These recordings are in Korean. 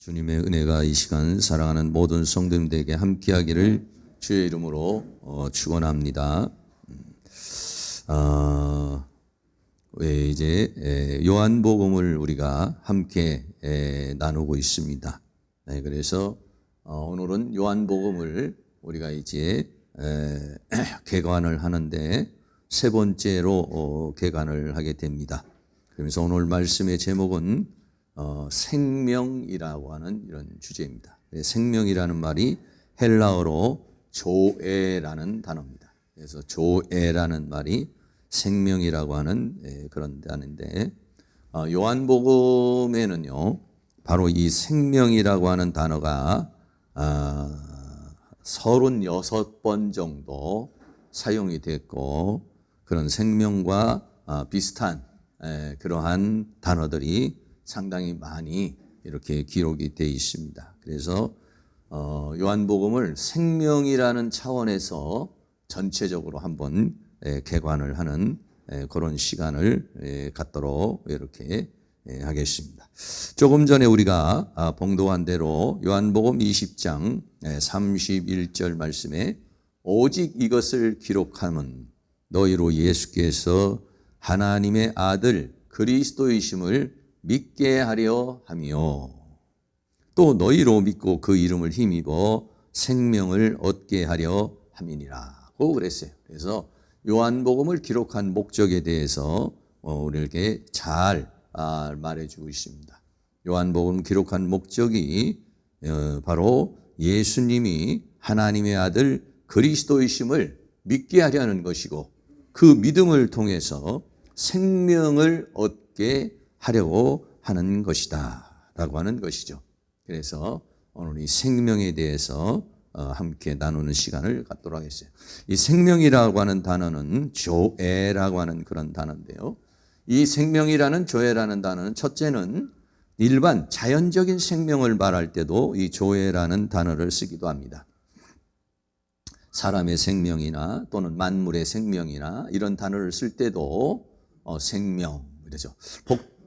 주님의 은혜가 이 시간 사랑하는 모든 성도님들에게 함께하기를 주의 이름으로 축원합니다. 이제 요한복음을 우리가 함께 나누고 있습니다. 그래서 오늘은 요한복음을 우리가 이제 개관을 하는데 세 번째로 개관을 하게 됩니다. 그러면서 오늘 말씀의 제목은 생명이라고 하는 이런 주제입니다. 생명이라는 말이 헬라어로 조에라는 단어입니다. 그래서 조에라는 말이 생명이라고 하는 그런 단어인데, 요한복음에는요 바로 이 생명이라고 하는 단어가 36번 정도 사용이 됐고, 그런 생명과 비슷한 그러한 단어들이 상당히 많이 이렇게 기록이 되어 있습니다. 그래서 요한복음을 생명이라는 차원에서 전체적으로 한번 개관을 하는 그런 시간을 갖도록 이렇게 하겠습니다. 조금 전에 우리가 봉독한 대로 요한복음 20장 31절 말씀에 오직 이것을 기록함은 너희로 예수께서 하나님의 아들 그리스도이심을 믿게 하려 함이요 또 너희로 믿고 그 이름을 힘입어 생명을 얻게 하려 함이니라고 그랬어요. 그래서 요한복음을 기록한 목적에 대해서 우리에게 잘 말해주고 있습니다. 요한복음 기록한 목적이 바로 예수님이 하나님의 아들 그리스도이심을 믿게 하려는 것이고, 그 믿음을 통해서 생명을 얻게 하려고 하는 것이다 라고 하는 것이죠. 그래서 오늘 이 생명에 대해서 함께 나누는 시간을 갖도록 하겠어요. 이 생명이라고 하는 단어는 조에라고 하는 그런 단어인데요, 이 생명이라는 조에라는 단어는 첫째는 일반 자연적인 생명을 말할 때도 이 조에라는 단어를 쓰기도 합니다. 사람의 생명이나 또는 만물의 생명이나 이런 단어를 쓸 때도 생명 이러죠.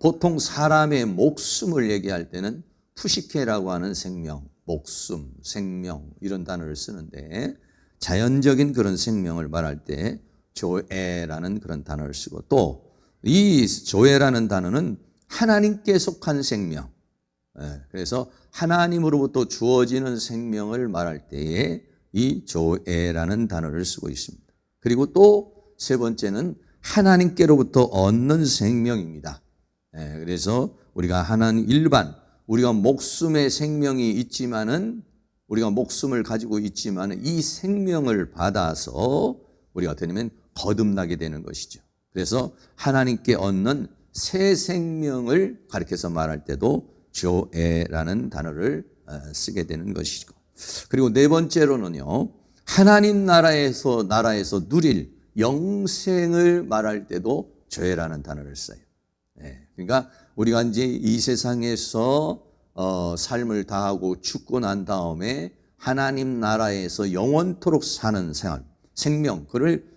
보통 사람의 목숨을 얘기할 때는 푸시케라고 하는 생명, 목숨, 생명 이런 단어를 쓰는데, 자연적인 그런 생명을 말할 때 조에라는 그런 단어를 쓰고, 또 이 조에라는 단어는 하나님께 속한 생명, 그래서 하나님으로부터 주어지는 생명을 말할 때에 이 조에라는 단어를 쓰고 있습니다. 그리고 또 세 번째는 하나님께로부터 얻는 생명입니다. 그래서 우리가 우리가 목숨의 생명이 있지만은, 우리가 목숨을 가지고 있지만은 이 생명을 받아서 우리가 어떻게 되면 거듭나게 되는 것이죠. 그래서 하나님께 얻는 새 생명을 가리켜서 말할 때도 조에라는 단어를 쓰게 되는 것이고, 그리고 네 번째로는요, 하나님 나라에서 누릴 영생을 말할 때도 조에라는 단어를 써요. 그러니까 우리가 이제 이 세상에서 삶을 다하고 죽고 난 다음에 하나님 나라에서 영원토록 사는 생명, 그를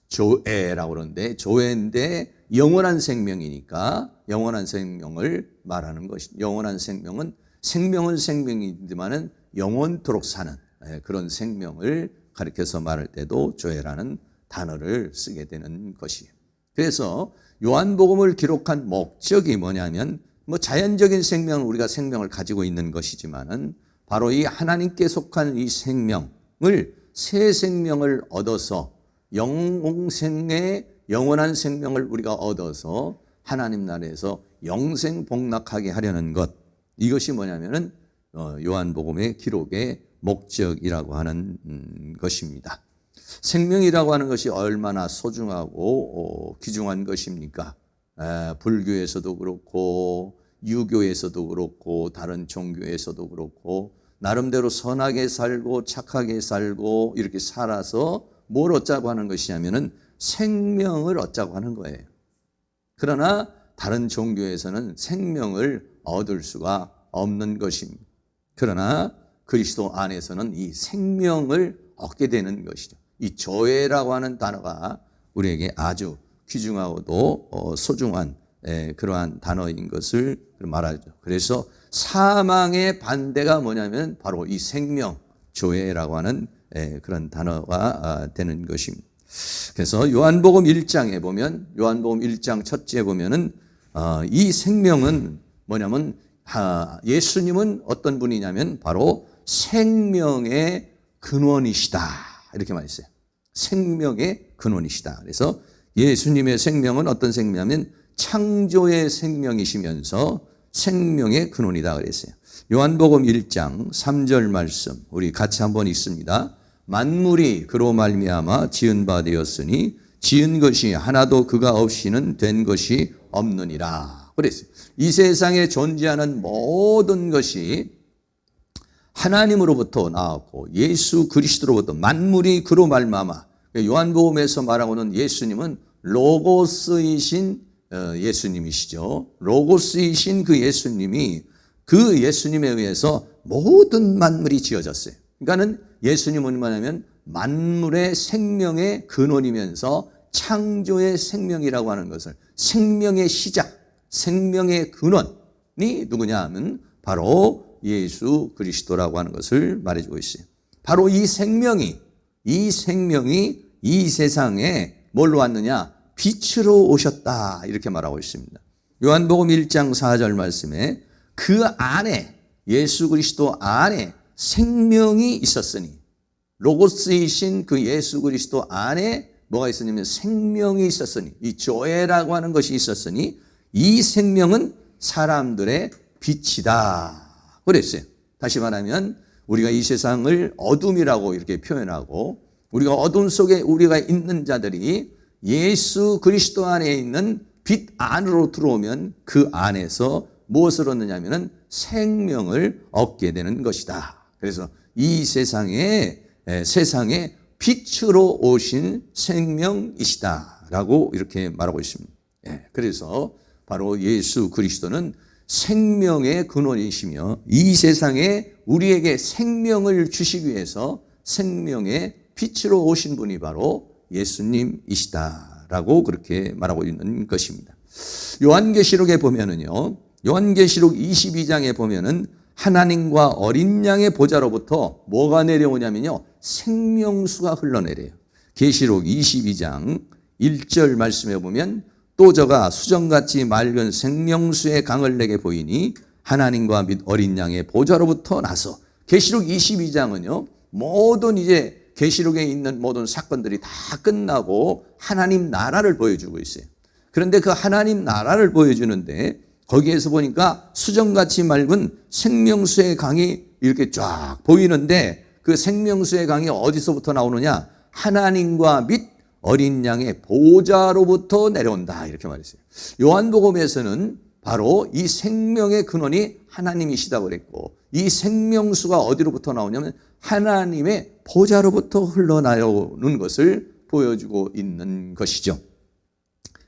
조에라고 그러는데, 조에인데 영원한 생명이니까 영원한 생명을 말하는 것이죠. 영원한 생명은 생명이지만은 영원토록 사는 그런 생명을 가리켜서 말할 때도 조에라는 단어를 쓰게 되는 것이에요. 그래서 요한복음을 기록한 목적이 뭐냐면, 자연적인 생명은 우리가 생명을 가지고 있는 것이지만은 바로 이 하나님께 속한 이 생명을, 새 생명을 얻어서 영생의 영원한 생명을 우리가 얻어서 하나님 나라에서 영생 복락하게 하려는 것, 이것이 뭐냐면은 요한복음의 기록의 목적이라고 하는 것입니다. 생명이라고 하는 것이 얼마나 소중하고 귀중한 것입니까? 불교에서도 그렇고 유교에서도 그렇고 다른 종교에서도 그렇고 나름대로 선하게 살고 착하게 살고 이렇게 살아서 뭘 얻자고 하는 것이냐면은 생명을 얻자고 하는 거예요. 그러나 다른 종교에서는 생명을 얻을 수가 없는 것입니다. 그러나 그리스도 안에서는 이 생명을 얻게 되는 것이죠. 이 조에라고 하는 단어가 우리에게 아주 귀중하고도 소중한 그러한 단어인 것을 말하죠. 그래서 사망의 반대가 뭐냐면 바로 이 생명, 조회라고 하는 그런 단어가 되는 것입니다. 그래서 요한복음 1장에 보면, 요한복음 1장 첫째 보면은 이 생명은 뭐냐면 예수님은 어떤 분이냐면 바로 생명의 근원이시다, 이렇게 말했어요. 생명의 근원이시다. 그래서 예수님의 생명은 어떤 생명이냐면 창조의 생명이시면서 생명의 근원이다 그랬어요. 요한복음 1장 3절 말씀 우리 같이 한번 읽습니다. 만물이 그로 말미암아 지은 바 되었으니 지은 것이 하나도 그가 없이는 된 것이 없느니라 그랬어요. 이 세상에 존재하는 모든 것이 하나님으로부터 나왔고 예수 그리스도로부터 만물이 그로 말미암아, 요한복음에서 말하고는 예수님은 로고스이신 예수님이시죠. 로고스이신 그 예수님이, 그 예수님에 의해서 모든 만물이 지어졌어요. 그러니까는 예수님은 뭐냐면 만물의 생명의 근원이면서 창조의 생명이라고 하는 것을, 생명의 시작, 생명의 근원이 누구냐 하면 바로 예수 그리스도라고 하는 것을 말해주고 있어요. 바로 이 생명이 이 세상에 뭘로 왔느냐? 빛으로 오셨다, 이렇게 말하고 있습니다. 요한복음 1장 4절 말씀에 그 안에, 예수 그리스도 안에 생명이 있었으니, 로고스이신 그 예수 그리스도 안에 뭐가 있었냐면 생명이 있었으니, 이 조회라고 하는 것이 있었으니 이 생명은 사람들의 빛이다 그랬어요. 다시 말하면 우리가 이 세상을 어둠이라고 이렇게 표현하고, 우리가 어둠 속에 우리가 있는 자들이 예수 그리스도 안에 있는 빛 안으로 들어오면 그 안에서 무엇을 얻느냐면 생명을 얻게 되는 것이다. 그래서 이 세상에 빛으로 오신 생명이시다라고 이렇게 말하고 있습니다. 그래서 바로 예수 그리스도는 생명의 근원이시며 이 세상에 우리에게 생명을 주시기 위해서 생명의 빛으로 오신 분이 바로 예수님이시다라고 그렇게 말하고 있는 것입니다. 요한계시록에 보면은요, 요한계시록 22장에 보면은 하나님과 어린 양의 보좌로부터 뭐가 내려오냐면요, 생명수가 흘러내려요. 계시록 22장 1절 말씀에 보면 또 저가 수정같이 맑은 생명수의 강을 내게 보이니 하나님과 및 어린 양의 보좌로부터 나서, 계시록 22장은요 모든 이제 계시록에 있는 모든 사건들이 다 끝나고 하나님 나라를 보여주고 있어요. 그런데 그 하나님 나라를 보여주는데 거기에서 보니까 수정같이 맑은 생명수의 강이 이렇게 쫙 보이는데 그 생명수의 강이 어디서부터 나오느냐? 하나님과 및 어린 양의 보좌로부터 내려온다, 이렇게 말했어요. 요한복음에서는 바로 이 생명의 근원이 하나님이시다고 그랬고, 이 생명수가 어디로부터 나오냐면 하나님의 보좌로부터 흘러나오는 것을 보여주고 있는 것이죠.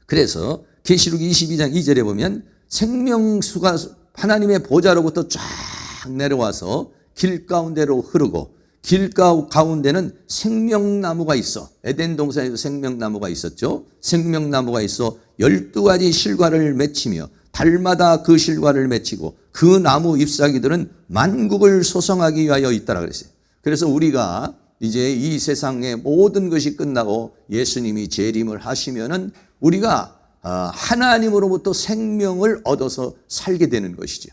그래서 계시록 22장 2절에 보면 생명수가 하나님의 보좌로부터 쫙 내려와서 길 가운데로 흐르고, 길 가운데는 생명나무가 있어. 에덴 동산에도 생명나무가 있었죠. 생명나무가 있어 12가지 실과를 맺히며 달마다 그 실과를 맺히고 그 나무 잎사귀들은 만국을 소성하기 위하여 있다라 그랬어요. 그래서 우리가 이제 이 세상의 모든 것이 끝나고 예수님이 재림을 하시면은 우리가 하나님으로부터 생명을 얻어서 살게 되는 것이죠.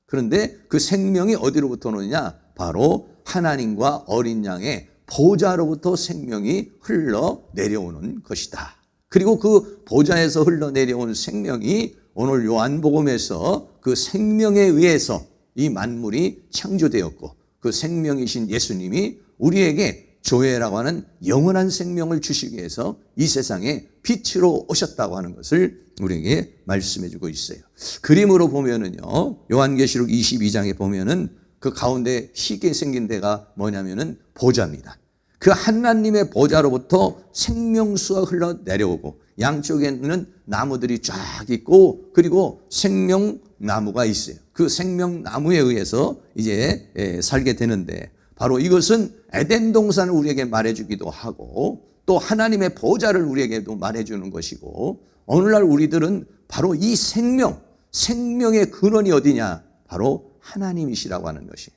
그런데 그 생명이 어디로부터 오느냐? 바로 하나님과 어린 양의 보좌로부터 생명이 흘러 내려오는 것이다. 그리고 그 보좌에서 흘러 내려온 생명이 오늘 요한복음에서 그 생명에 의해서 이 만물이 창조되었고, 그 생명이신 예수님이 우리에게 조회라고 하는 영원한 생명을 주시기 위해서 이 세상에 빛으로 오셨다고 하는 것을 우리에게 말씀해 주고 있어요. 그림으로 보면은요, 요한계시록 22장에 보면은 그 가운데 희게 생긴 데가 뭐냐면은 보좌입니다. 그 하나님의 보좌로부터 생명수가 흘러 내려오고 양쪽에는 나무들이 쫙 있고 그리고 생명나무가 있어요. 그 생명나무에 의해서 이제 살게 되는데, 바로 이것은 에덴 동산을 우리에게 말해주기도 하고 또 하나님의 보좌를 우리에게도 말해주는 것이고, 오늘날 우리들은 바로 이 생명의 근원이 어디냐? 바로 하나님이시라고 하는 것이에요.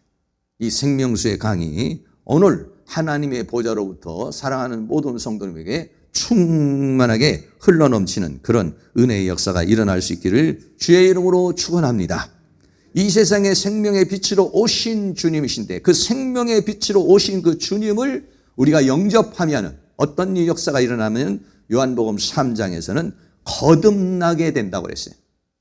이 생명수의 강이 오늘 하나님의 보좌로부터 사랑하는 모든 성도님에게 충만하게 흘러넘치는 그런 은혜의 역사가 일어날 수 있기를 주의 이름으로 축원합니다. 이 세상에 생명의 빛으로 오신 주님이신데 그 생명의 빛으로 오신 그 주님을 우리가 영접하면 어떤 이 역사가 일어나면 요한복음 3장에서는 거듭나게 된다고 그랬어요.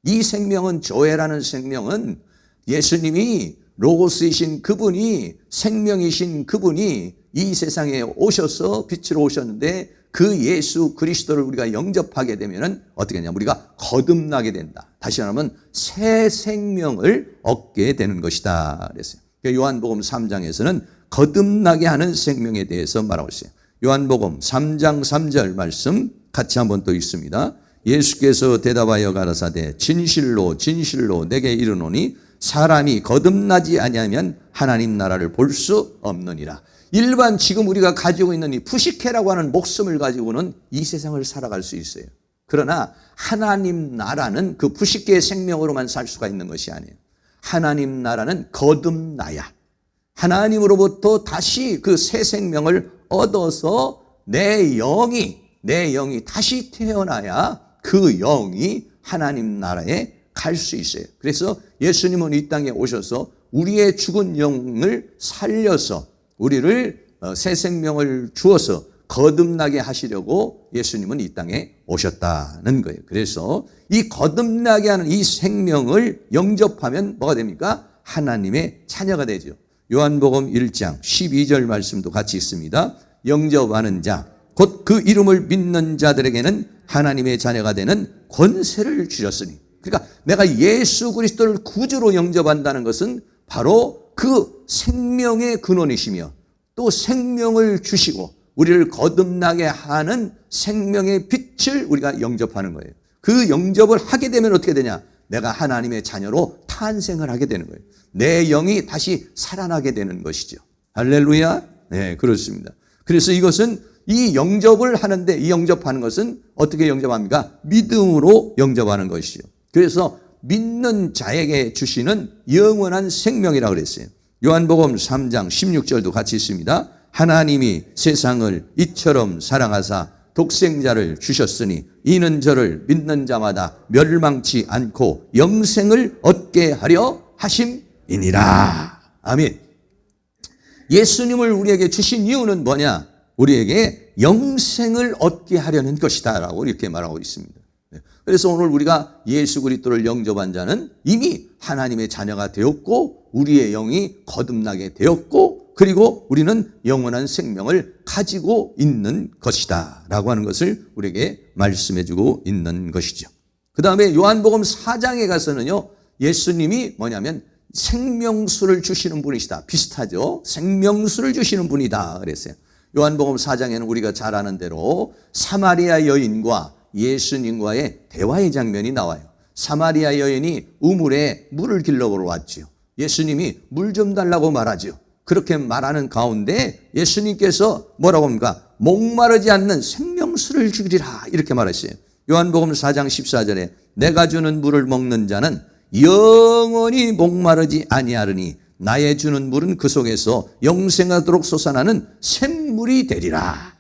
이 생명은 조회라는 생명은 예수님이 로고스이신 그분이 생명이신 그분이 이 세상에 오셔서 빛으로 오셨는데 그 예수 그리스도를 우리가 영접하게 되면 어떻게 하냐? 우리가 거듭나게 된다. 다시 말하면 새 생명을 얻게 되는 것이다 그랬어요. 요한복음 3장에서는 거듭나게 하는 생명에 대해서 말하고 있어요. 요한복음 3장 3절 말씀 같이 한번 또 읽습니다. 예수께서 대답하여 가라사대 진실로 진실로 내게 이르노니 사람이 거듭나지 아니하면 하나님 나라를 볼 수 없느니라. 일반 지금 우리가 가지고 있는 이 푸시케라고 하는 목숨을 가지고는 이 세상을 살아갈 수 있어요. 그러나 하나님 나라는 그 푸시케의 생명으로만 살 수가 있는 것이 아니에요. 하나님 나라는 거듭나야 하나님으로부터 다시 그 새 생명을 얻어서 내 영이 다시 태어나야 그 영이 하나님 나라에 갈 수 있어요. 그래서 예수님은 이 땅에 오셔서 우리의 죽은 영을 살려서 우리를 새 생명을 주어서 거듭나게 하시려고 예수님은 이 땅에 오셨다는 거예요. 그래서 이 거듭나게 하는 이 생명을 영접하면 뭐가 됩니까? 하나님의 자녀가 되죠. 요한복음 1장 12절 말씀도 같이 있습니다. 영접하는 자, 곧 그 이름을 믿는 자들에게는 하나님의 자녀가 되는 권세를 주셨으니. 그러니까 내가 예수 그리스도를 구주로 영접한다는 것은 바로 그 생명의 근원이시며 또 생명을 주시고 우리를 거듭나게 하는 생명의 빛을 우리가 영접하는 거예요. 그 영접을 하게 되면 어떻게 되냐? 내가 하나님의 자녀로 탄생을 하게 되는 거예요. 내 영이 다시 살아나게 되는 것이죠. 할렐루야. 네, 그렇습니다. 그래서 이것은 이 영접을 하는데 이 영접하는 것은 어떻게 영접합니까? 믿음으로 영접하는 것이죠. 그래서 믿는 자에게 주시는 영원한 생명이라고 그랬어요. 요한복음 3장 16절도 같이 있습니다. 하나님이 세상을 이처럼 사랑하사 독생자를 주셨으니 이는 저를 믿는 자마다 멸망치 않고 영생을 얻게 하려 하심이니라. 아멘. 예수님을 우리에게 주신 이유는 뭐냐? 우리에게 영생을 얻게 하려는 것이다 라고 이렇게 말하고 있습니다. 그래서 오늘 우리가 예수 그리스도를 영접한 자는 이미 하나님의 자녀가 되었고 우리의 영이 거듭나게 되었고 그리고 우리는 영원한 생명을 가지고 있는 것이다 라고 하는 것을 우리에게 말씀해 주고 있는 것이죠. 그 다음에 요한복음 4장에 가서는요, 예수님이 뭐냐면 생명수를 주시는 분이시다. 비슷하죠. 생명수를 주시는 분이다 그랬어요. 요한복음 4장에는 우리가 잘 아는 대로 사마리아 여인과 예수님과의 대화의 장면이 나와요. 사마리아 여인이 우물에 물을 길러보러 왔죠. 예수님이 물 좀 달라고 말하죠. 그렇게 말하는 가운데 예수님께서 뭐라고 합니까? 목마르지 않는 생명수를 주리라 이렇게 말했어요. 요한복음 4장 14절에 내가 주는 물을 먹는 자는 영원히 목마르지 아니하리니 나의 주는 물은 그 속에서 영생하도록 솟아나는 샘물이 되리라.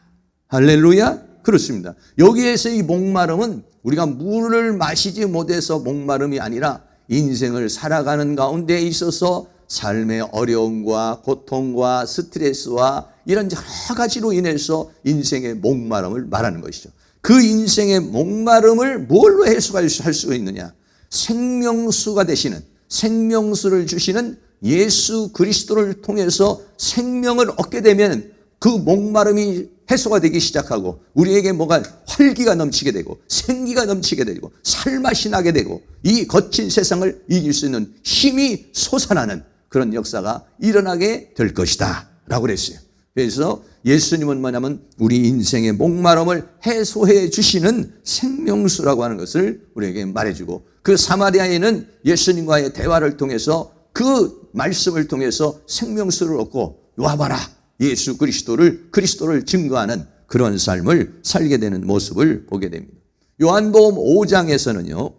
할렐루야. 그렇습니다. 여기에서 이 목마름은 우리가 물을 마시지 못해서 목마름이 아니라 인생을 살아가는 가운데 있어서 삶의 어려움과 고통과 스트레스와 이런 여러 가지로 인해서 인생의 목마름을 말하는 것이죠. 그 인생의 목마름을 뭘로 해소할 수 있느냐? 생명수가 되시는, 생명수를 주시는 예수 그리스도를 통해서 생명을 얻게 되면 그 목마름이 해소가 되기 시작하고 우리에게 뭐가 활기가 넘치게 되고 생기가 넘치게 되고 살맛이 나게 되고 이 거친 세상을 이길 수 있는 힘이 솟아나는 그런 역사가 일어나게 될 것이다 라고 그랬어요. 그래서 예수님은 뭐냐면 우리 인생의 목마름을 해소해 주시는 생명수라고 하는 것을 우리에게 말해주고 그 사마리아인은 예수님과의 대화를 통해서 그 말씀을 통해서 생명수를 얻고 와봐라 예수 그리스도를 증거하는 그런 삶을 살게 되는 모습을 보게 됩니다. 요한복음 5장에서는요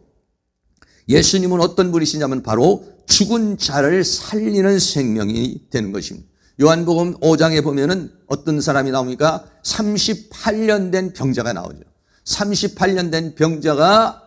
예수님은 어떤 분이시냐면 바로 죽은 자를 살리는 생명이 되는 것입니다. 요한복음 5장에 보면은 어떤 사람이 나옵니까? 38년 된 병자가 나오죠. 38년 된 병자가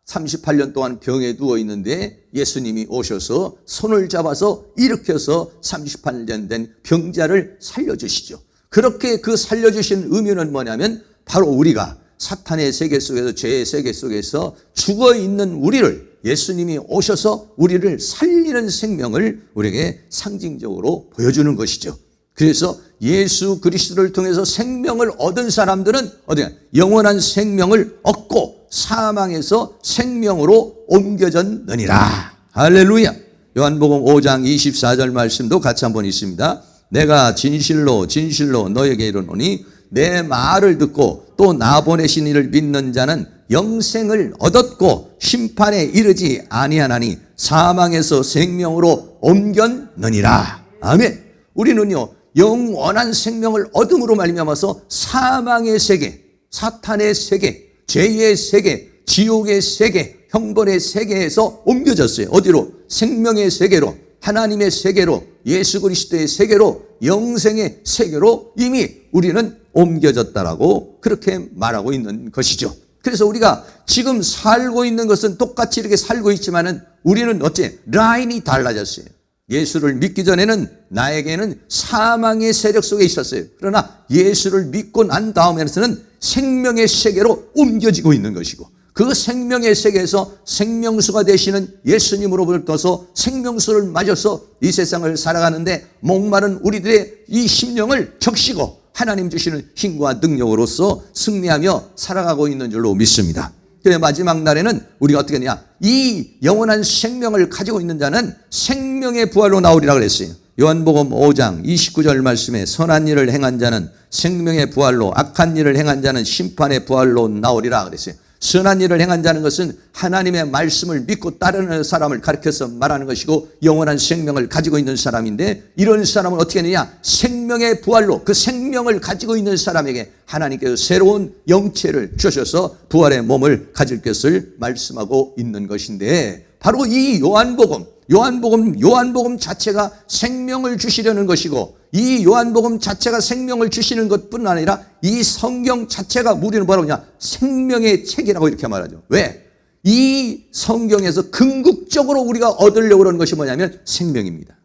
38년 동안 병에 누워 있는데 예수님이 오셔서 손을 잡아서 일으켜서 38년 된 병자를 살려주시죠. 그렇게 그 살려주신 의미는 뭐냐면 바로 우리가 사탄의 세계 속에서, 죄의 세계 속에서 죽어있는 우리를 예수님이 오셔서 우리를 살리는 생명을 우리에게 상징적으로 보여주는 것이죠. 그래서 예수 그리스도를 통해서 생명을 얻은 사람들은 어디야? 영원한 생명을 얻고 사망에서 생명으로 옮겨졌느니라. 할렐루야. 요한복음 5장 24절 말씀도 같이 한번 있습니다. 내가 진실로 진실로 너에게 이르노니 내 말을 듣고 또 나 보내신 이를 믿는 자는 영생을 얻었고 심판에 이르지 아니하나니 사망에서 생명으로 옮겼느니라. 아멘. 우리는요 영원한 생명을 얻음으로 말미암아서 사망의 세계, 사탄의 세계, 죄의 세계, 지옥의 세계, 형벌의 세계에서 옮겨졌어요. 어디로? 생명의 세계로, 하나님의 세계로, 예수 그리스도의 세계로, 영생의 세계로 이미 우리는 옮겨졌다라고 그렇게 말하고 있는 것이죠. 그래서 우리가 지금 살고 있는 것은 똑같이 이렇게 살고 있지만은 우리는 어째? 라인이 달라졌어요. 예수를 믿기 전에는 나에게는 사망의 세력 속에 있었어요. 그러나 예수를 믿고 난 다음에는 생명의 세계로 옮겨지고 있는 것이고 그 생명의 세계에서 생명수가 되시는 예수님으로부터서 생명수를 맞아서 이 세상을 살아가는데 목마른 우리들의 이 심령을 적시고 하나님 주시는 힘과 능력으로서 승리하며 살아가고 있는 줄로 믿습니다. 그래 마지막 날에는 우리가 어떻게 하냐? 이 영원한 생명을 가지고 있는 자는 생명의 부활로 나오리라 그랬어요. 요한복음 5장 29절 말씀에 선한 일을 행한 자는 생명의 부활로, 악한 일을 행한 자는 심판의 부활로 나오리라 그랬어요. 선한 일을 행한 자는 것은 하나님의 말씀을 믿고 따르는 사람을 가리켜서 말하는 것이고 영원한 생명을 가지고 있는 사람인데 이런 사람은 어떻게 하느냐? 생명의 부활로 그 생명을 가지고 있는 사람에게 하나님께서 새로운 영체를 주셔서 부활의 몸을 가질 것을 말씀하고 있는 것인데 바로 이 요한복음 자체가 생명을 주시려는 것이고 이 요한복음 자체가 생명을 주시는 것뿐 아니라 이 성경 자체가 우리는 뭐라고 하냐? 생명의 책이라고 이렇게 말하죠. 왜? 이 성경에서 궁극적으로 우리가 얻으려고 하는 것이 뭐냐면 생명입니다.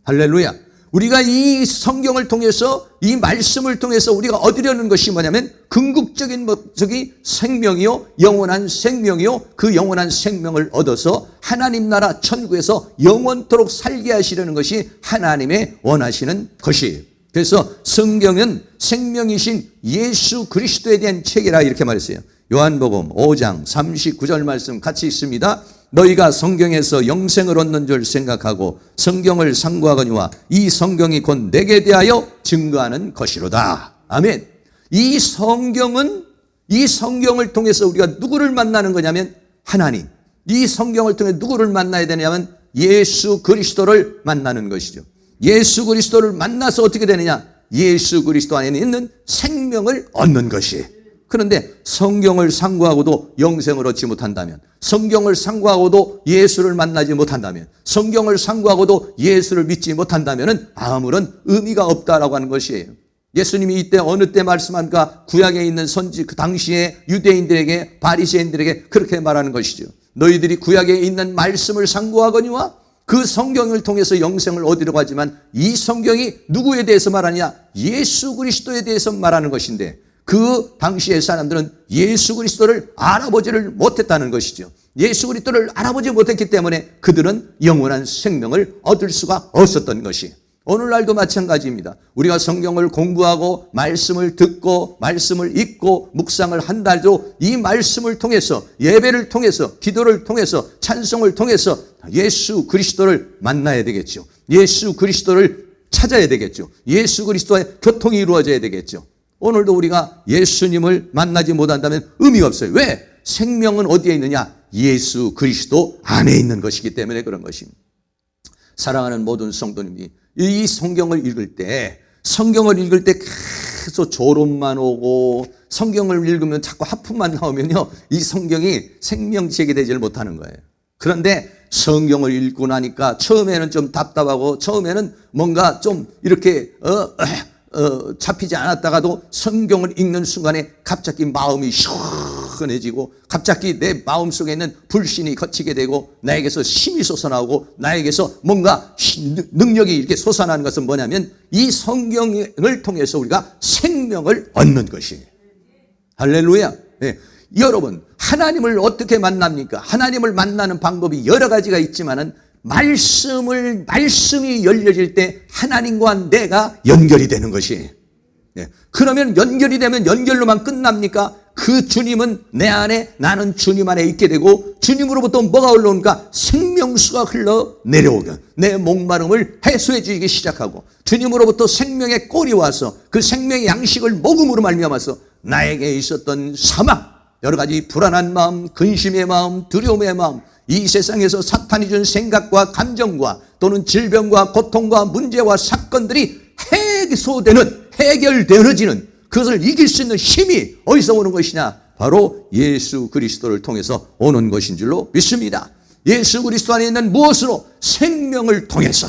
할렐루야. 우리가 이 성경을 통해서 이 말씀을 통해서 우리가 얻으려는 것이 뭐냐면 궁극적인 목적이 생명이요 영원한 생명이요 그 영원한 생명을 얻어서 하나님 나라 천국에서 영원토록 살게 하시려는 것이 하나님의 원하시는 것이에요. 그래서 성경은 생명이신 예수 그리스도에 대한 책이라 이렇게 말했어요. 요한복음 5장 39절 말씀 같이 있습니다. 너희가 성경에서 영생을 얻는 줄 생각하고 성경을 상고하거니와 이 성경이 곧 내게 대하여 증거하는 것이로다. 아멘. 이 성경을 통해서 우리가 누구를 만나는 거냐면 하나님. 이 성경을 통해 누구를 만나야 되냐면 예수 그리스도를 만나는 것이죠. 예수 그리스도를 만나서 어떻게 되느냐? 예수 그리스도 안에 있는 생명을 얻는 것이에요. 그런데 성경을 상고하고도 영생을 얻지 못한다면, 성경을 상고하고도 예수를 만나지 못한다면, 성경을 상고하고도 예수를 믿지 못한다면 아무런 의미가 없다라고 하는 것이에요. 예수님이 이때 어느 때 말씀한가? 구약에 있는 선지 그 당시에 유대인들에게 바리새인들에게 그렇게 말하는 것이죠. 너희들이 구약에 있는 말씀을 상고하거니와 그 성경을 통해서 영생을 얻으려고 하지만 이 성경이 누구에 대해서 말하냐? 예수 그리스도에 대해서 말하는 것인데 그 당시의 사람들은 예수 그리스도를 알아보지를 못했다는 것이죠. 예수 그리스도를 알아보지 못했기 때문에 그들은 영원한 생명을 얻을 수가 없었던 것이 오늘날도 마찬가지입니다. 우리가 성경을 공부하고 말씀을 듣고 말씀을 읽고 묵상을 한달도 이 말씀을 통해서 예배를 통해서 기도를 통해서 찬송을 통해서 예수 그리스도를 만나야 되겠죠. 예수 그리스도를 찾아야 되겠죠. 예수 그리스도의 교통이 이루어져야 되겠죠. 오늘도 우리가 예수님을 만나지 못한다면 의미가 없어요. 왜? 생명은 어디에 있느냐? 예수 그리스도 안에 있는 것이기 때문에 그런 것입니다. 사랑하는 모든 성도님이 이 성경을 읽을 때 계속 졸음만 오고 성경을 읽으면 자꾸 하품만 나오면요 이 성경이 생명책이 되지를 못하는 거예요. 그런데 성경을 읽고 나니까 처음에는 좀 답답하고 처음에는 뭔가 좀 이렇게 잡히지 않았다가도 성경을 읽는 순간에 갑자기 마음이 시원해지고 갑자기 내 마음속에 있는 불신이 걷히게 되고 나에게서 힘이 솟아나오고 나에게서 뭔가 능력이 이렇게 솟아나는 것은 뭐냐면 이 성경을 통해서 우리가 생명을 얻는 것이에요. 할렐루야. 네. 여러분, 하나님을 어떻게 만납니까? 하나님을 만나는 방법이 여러 가지가 있지만은 말씀이 열려질 때 하나님과 내가 연결이 되는 것이에요. 네. 그러면 연결이 되면 연결로만 끝납니까? 그 주님은 내 안에, 나는 주님 안에 있게 되고 주님으로부터 뭐가 올라오니까 생명수가 흘러 내려오게 내 목마름을 해소해 주기 시작하고 주님으로부터 생명의 꼴이 와서 그 생명의 양식을 먹음으로 말미암아서 나에게 있었던 사망, 여러 가지 불안한 마음, 근심의 마음, 두려움의 마음, 이 세상에서 사탄이 준 생각과 감정과 또는 질병과 고통과 문제와 사건들이 해결되어지는 그것을 이길 수 있는 힘이 어디서 오는 것이냐? 바로 예수 그리스도를 통해서 오는 것인 줄로 믿습니다. 예수 그리스도 안에 있는 무엇으로? 생명을 통해서.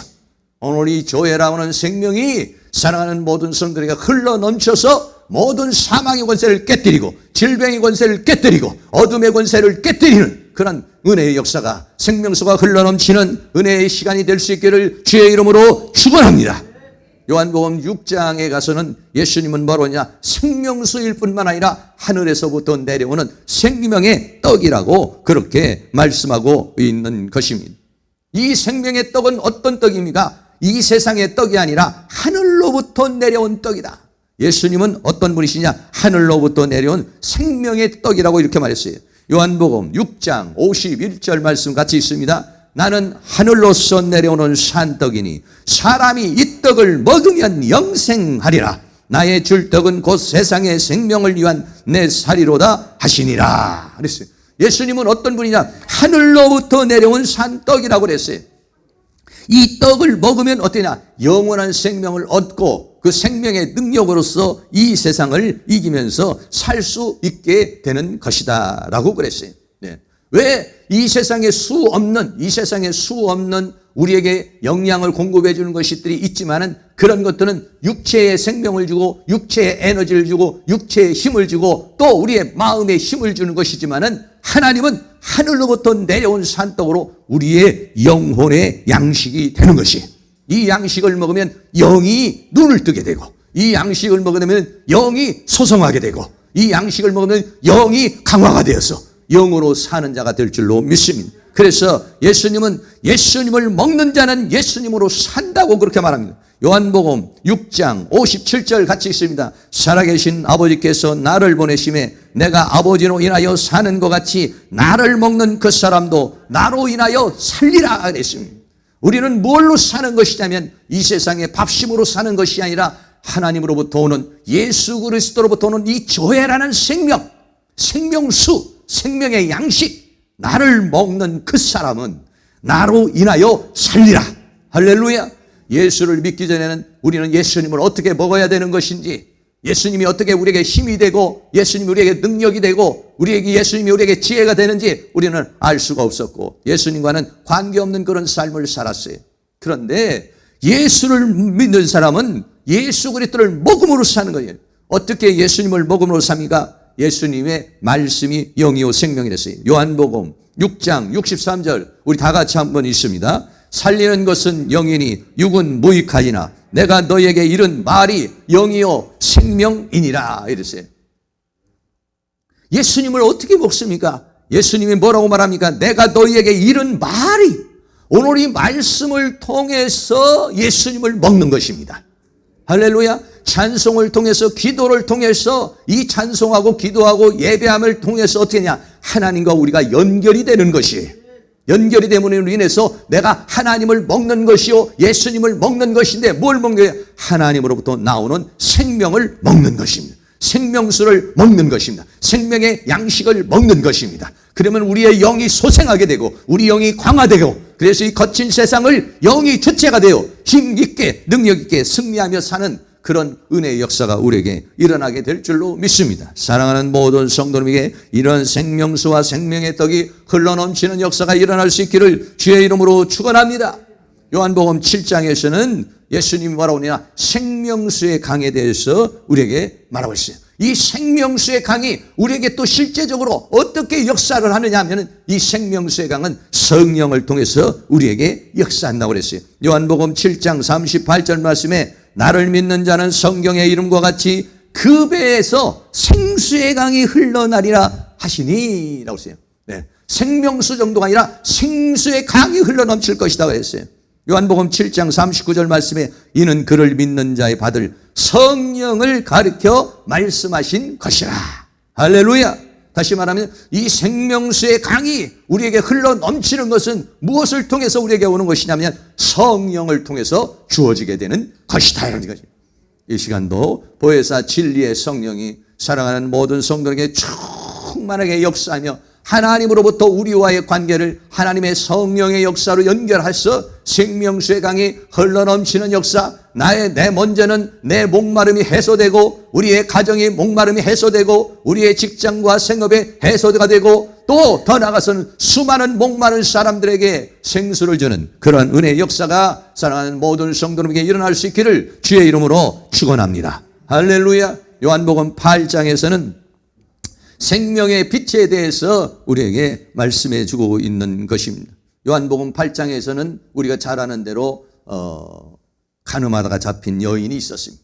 오늘 이 교회라고 하는 생명이 사랑하는 모든 성들에게 흘러 넘쳐서 모든 사망의 권세를 깨뜨리고 질병의 권세를 깨뜨리고 어둠의 권세를 깨뜨리는 그런 은혜의 역사가 생명수가 흘러넘치는 은혜의 시간이 될 수 있기를 주의 이름으로 축원합니다. 요한복음 6장에 가서는 예수님은 뭐로냐? 생명수일 뿐만 아니라 하늘에서부터 내려오는 생명의 떡이라고 그렇게 말씀하고 있는 것입니다. 이 생명의 떡은 어떤 떡입니까? 이 세상의 떡이 아니라 하늘로부터 내려온 떡이다. 예수님은 어떤 분이시냐? 하늘로부터 내려온 생명의 떡이라고 이렇게 말했어요. 요한복음 6장 51절 말씀 같이 있습니다. 나는 하늘로서 내려오는 산떡이니 사람이 이 떡을 먹으면 영생하리라. 나의 줄 떡은 곧 세상의 생명을 위한 내 살이로다 하시니라. 그랬어요. 예수님은 어떤 분이냐? 하늘로부터 내려온 산떡이라고 그랬어요. 이 떡을 먹으면 어떠냐? 영원한 생명을 얻고 그 생명의 능력으로서 이 세상을 이기면서 살 수 있게 되는 것이다 라고 그랬어요. 네. 왜 이 세상에 수 없는 우리에게 영양을 공급해 주는 것들이 있지만은 그런 것들은 육체의 생명을 주고 육체의 에너지를 주고 육체의 힘을 주고 또 우리의 마음에 힘을 주는 것이지만은 하나님은 하늘로부터 내려온 산떡으로 우리의 영혼의 양식이 되는 것이, 이 양식을 먹으면 영이 눈을 뜨게 되고 이 양식을 먹으면 영이 소성하게 되고 이 양식을 먹으면 영이 강화가 되어서 영으로 사는 자가 될 줄로 믿습니다. 그래서 예수님은 예수님을 먹는 자는 예수님으로 산다고 그렇게 말합니다. 요한복음 6장 57절 같이 있습니다. 살아계신 아버지께서 나를 보내심에 내가 아버지로 인하여 사는 것 같이 나를 먹는 그 사람도 나로 인하여 살리라 그랬습니다. 우리는 뭘로 사는 것이냐면 이 세상의 밥심으로 사는 것이 아니라 하나님으로부터 오는 예수 그리스도로부터 오는 이 조회라는 생명, 생명수, 생명의 양식, 나를 먹는 그 사람은 나로 인하여 살리라. 할렐루야. 예수를 믿기 전에는 우리는 예수님을 어떻게 먹어야 되는 것인지, 예수님이 어떻게 우리에게 힘이 되고 예수님이 우리에게 능력이 되고 예수님이 우리에게 지혜가 되는지 우리는 알 수가 없었고 예수님과는 관계없는 그런 삶을 살았어요. 그런데 예수를 믿는 사람은 예수 그리스도를 먹음으로 사는 거예요. 어떻게 예수님을 먹음으로 삽니까? 예수님의 말씀이 영이요 생명이랬어요. 요한복음 6장 63절 우리 다 같이 한번 읽습니다. 살리는 것은 영이니 육은 무익하리나 내가 너에게 이른 말이 영이요 생명이니라 이랬어요. 예수님을 어떻게 먹습니까? 예수님이 뭐라고 말합니까? 내가 너희에게 이른 말이, 오늘 이 말씀을 통해서 예수님을 먹는 것입니다. 할렐루야. 찬송을 통해서, 기도를 통해서, 이 찬송하고 기도하고 예배함을 통해서 어떻게 하냐? 하나님과 우리가 연결이 되는 것이에요. 연결이 됨으로 인해서 내가 하나님을 먹는 것이요 예수님을 먹는 것인데 뭘 먹는 거예요? 하나님으로부터 나오는 생명을 먹는 것입니다. 생명수를 먹는 것입니다. 생명의 양식을 먹는 것입니다. 그러면 우리의 영이 소생하게 되고 우리 영이 강화되고, 그래서 이 거친 세상을 영이 주체가 되어 힘있게 능력있게 승리하며 사는 그런 은혜의 역사가 우리에게 일어나게 될 줄로 믿습니다. 사랑하는 모든 성도님에게 이런 생명수와 생명의 떡이 흘러넘치는 역사가 일어날 수 있기를 주의 이름으로 축원합니다. 요한복음 7장에서는 예수님이 뭐라고 하느냐, 생명수의 강에 대해서 우리에게 말하고 있어요. 이 생명수의 강이 우리에게 또 실제적으로 어떻게 역사를 하느냐 하면 이 생명수의 강은 성령을 통해서 우리에게 역사한다고 그랬어요. 요한복음 7장 38절 말씀에 나를 믿는 자는 성경의 이름과 같이 그 배에서 생수의 강이 흘러나리라 하시니 라고 했어요. 네. 생명수 정도가 아니라 생수의 강이 흘러넘칠 것이다 했어요. 요한복음 7장 39절 말씀에 이는 그를 믿는 자의 받을 성령을 가르쳐 말씀하신 것이라. 할렐루야. 다시 말하면 이 생명수의 강이 우리에게 흘러넘치는 것은 무엇을 통해서 우리에게 오는 것이냐면 성령을 통해서 주어지게 되는 것이다 이런 거죠. 이 시간도 보혜사 진리의 성령이 사랑하는 모든 성도에게 충만하게 역사하며 하나님으로부터 우리와의 관계를 하나님의 성령의 역사로 연결해서 생명수의 강이 흘러넘치는 역사, 내 문제는 내 목마름이 해소되고 우리의 가정의 목마름이 해소되고 우리의 직장과 생업의 해소가 되고 또 더 나아가서는 수많은 목마른 사람들에게 생수를 주는 그런 은혜의 역사가 사랑하는 모든 성도들에게 일어날 수 있기를 주의 이름으로 축원합니다. 할렐루야. 요한복음 8장에서는 생명의 빛에 대해서 우리에게 말씀해 주고 있는 것입니다. 요한복음 8장에서는 우리가 잘 아는 대로 가늠하다가 잡힌 여인이 있었습니다.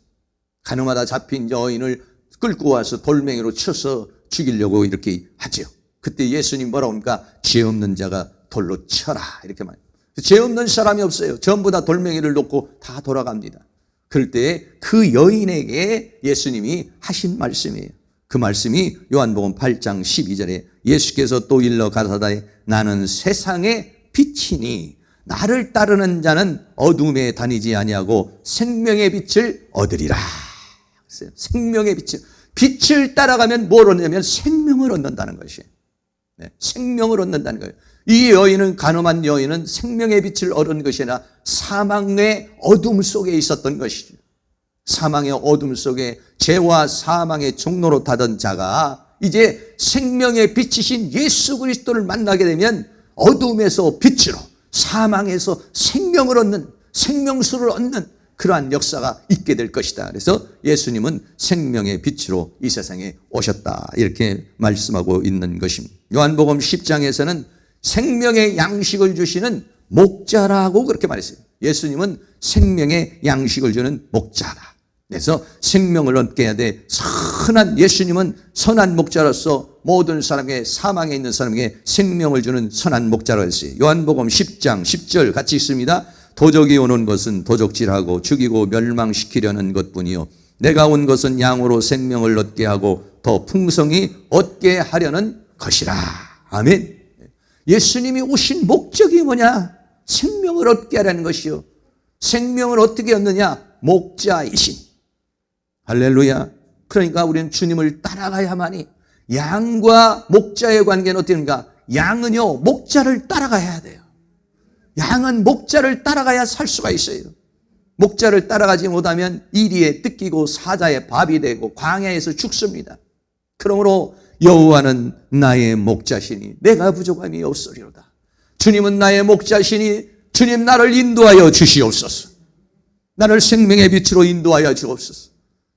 가늠하다 잡힌 여인을 끌고 와서 돌멩이로 쳐서 죽이려고 이렇게 하죠. 그때 예수님 뭐라고 합니까? 죄 없는 자가 돌로 쳐라 이렇게 말해요. 죄 없는 사람이 없어요. 전부 다 돌멩이를 놓고 다 돌아갑니다. 그럴 때 그 여인에게 예수님이 하신 말씀이에요. 그 말씀이 요한복음 8장 12절에 예수께서 또 일러 가라사대 나는 세상의 빛이니 나를 따르는 자는 어둠에 다니지 아니하고 생명의 빛을 얻으리라. 생명의 빛을 따라가면 뭘 얻냐면 생명을 얻는다는 것이에요. 네, 생명을 얻는다는 거예요. 이 여인은 가늠한 여인은 생명의 빛을 얻은 것이 아니라 사망의 어둠 속에 있었던 것이죠. 사망의 어둠 속에 죄와 사망의 종로로 타던 자가 이제 생명의 빛이신 예수 그리스도를 만나게 되면 어둠에서 빛으로 사망에서 생명을 얻는 생명수를 얻는 그러한 역사가 있게 될 것이다. 그래서 예수님은 생명의 빛으로 이 세상에 오셨다 이렇게 말씀하고 있는 것입니다. 요한복음 10장에서는 생명의 양식을 주시는 목자라고 그렇게 말했어요. 예수님은 생명의 양식을 주는 목자다. 그래서 생명을 얻게 해야 돼. 예수님은 선한 목자로서 모든 사람에게 사망에 있는 사람에게 생명을 주는 선한 목자로 했어요. 요한복음 10장 10절 같이 있습니다. 도적이 오는 것은 도적질하고 죽이고 멸망시키려는 것뿐이요 내가 온 것은 양으로 생명을 얻게 하고 더 풍성히 얻게 하려는 것이라. 아멘. 예수님이 오신 목적이 뭐냐? 생명을 얻게 하려는 것이요. 생명을 어떻게 얻느냐? 목자이신. 할렐루야. 그러니까 우리는 주님을 따라가야만이. 양과 목자의 관계는 어떻습니까? 양은요 목자를 따라가야 돼요. 양은 목자를 따라가야 살 수가 있어요. 목자를 따라가지 못하면 이리에 뜯기고 사자의 밥이 되고 광야에서 죽습니다. 그러므로 여호와는 나의 목자시니 내가 부족함이 없으리로다. 주님은 나의 목자시니 주님 나를 인도하여 주시옵소서. 나를 생명의 빛으로 인도하여 주옵소서.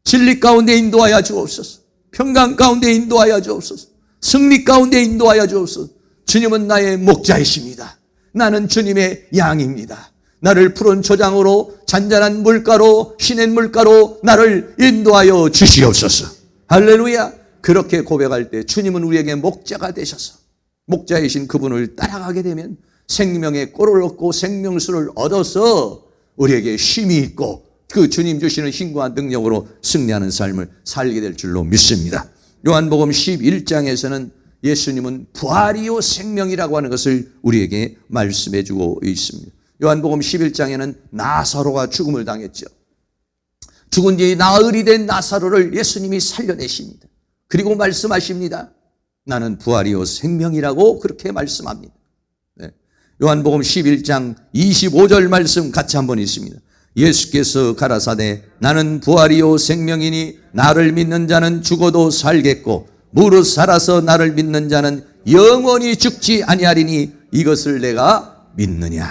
진리 가운데 인도하여 주옵소서. 평강 가운데 인도하여 주옵소서. 승리 가운데 인도하여 주옵소서. 주님은 나의 목자이십니다. 나는 주님의 양입니다. 나를 푸른 초장으로 잔잔한 물가로 시냇 물가로 나를 인도하여 주시옵소서. 할렐루야. 그렇게 고백할 때 주님은 우리에게 목자가 되셔서 목자이신 그분을 따라가게 되면 생명의 꼴을 얻고 생명수를 얻어서 우리에게 쉼이 있고 그 주님 주시는 힘과 능력으로 승리하는 삶을 살게 될 줄로 믿습니다. 요한복음 11장에서는 예수님은 부활이요 생명이라고 하는 것을 우리에게 말씀해 주고 있습니다. 요한복음 11장에는 나사로가 죽음을 당했죠. 죽은 지 나흘이 된 나사로를 예수님이 살려내십니다. 그리고 말씀하십니다. 나는 부활이요 생명이라고 그렇게 말씀합니다. 네. 요한복음 11장 25절 말씀 같이 한번 있습니다. 예수께서 가라사대 나는 부활이요 생명이니 나를 믿는 자는 죽어도 살겠고 무릇 살아서 나를 믿는 자는 영원히 죽지 아니하리니 이것을 내가 믿느냐.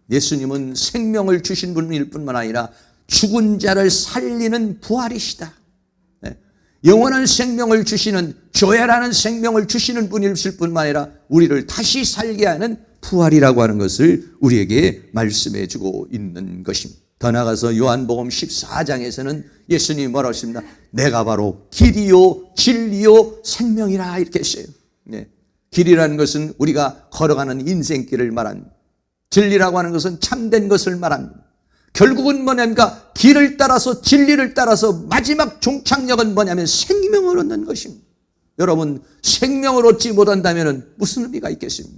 예수님은 생명을 주신 분일 뿐만 아니라 죽은 자를 살리는 부활이시다. 영원한 생명을 주시는, 조회라는 생명을 주시는 분이실 뿐만 아니라 우리를 다시 살게 하는 부활이라고 하는 것을 우리에게 말씀해 주고 있는 것입니다. 더 나아가서 요한복음 14장에서는 예수님이 뭐라고 하십니까? 내가 바로 길이요 진리요 생명이라 이렇게 했어요. 길이라는 것은 우리가 걸어가는 인생길을 말합니다. 진리라고 하는 것은 참된 것을 말합니다. 결국은 뭐냐니까 길을 따라서 진리를 따라서 마지막 종착역은 뭐냐면 생명을 얻는 것입니다. 여러분, 생명을 얻지 못한다면 무슨 의미가 있겠습니까?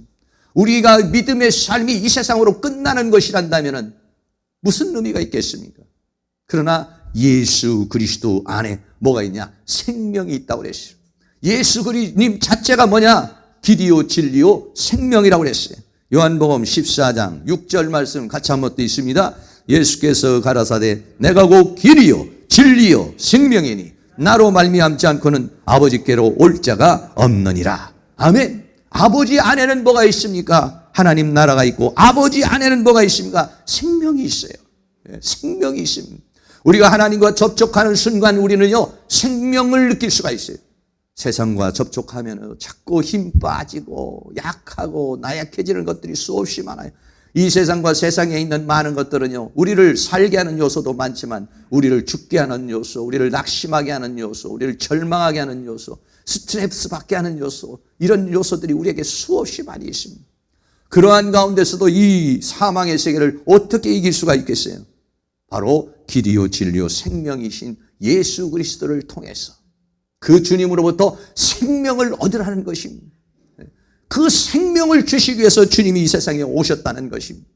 우리가 믿음의 삶이 이 세상으로 끝나는 것이란다면 무슨 의미가 있겠습니까? 그러나 예수 그리스도 안에 뭐가 있냐? 생명이 있다고 그랬어요. 예수 그리스도님 자체가 뭐냐? 길이요 진리요 생명이라고 그랬어요. 요한복음 14장 6절 말씀 같이 한번 더 있습니다. 예수께서 가라사대 내가 곧 길이요 진리요 생명이니 나로 말미암지 않고는 아버지께로 올 자가 없느니라. 아멘. 아버지 안에는 뭐가 있습니까? 하나님 나라가 있고 아버지 안에는 뭐가 있습니까? 생명이 있어요. 생명이 있습니다. 우리가 하나님과 접촉하는 순간 우리는요 생명을 느낄 수가 있어요. 세상과 접촉하면 자꾸 힘 빠지고 약하고 나약해지는 것들이 수없이 많아요. 이 세상과 세상에 있는 많은 것들은요 우리를 살게 하는 요소도 많지만 우리를 죽게 하는 요소, 우리를 낙심하게 하는 요소, 우리를 절망하게 하는 요소, 스트레스 받게 하는 요소, 이런 요소들이 우리에게 수없이 많이 있습니다. 그러한 가운데서도 이 사망의 세계를 어떻게 이길 수가 있겠어요? 바로 길이요 진리요 생명이신 예수 그리스도를 통해서 그 주님으로부터 생명을 얻으라는 것입니다. 그 생명을 주시기 위해서 주님이 이 세상에 오셨다는 것입니다.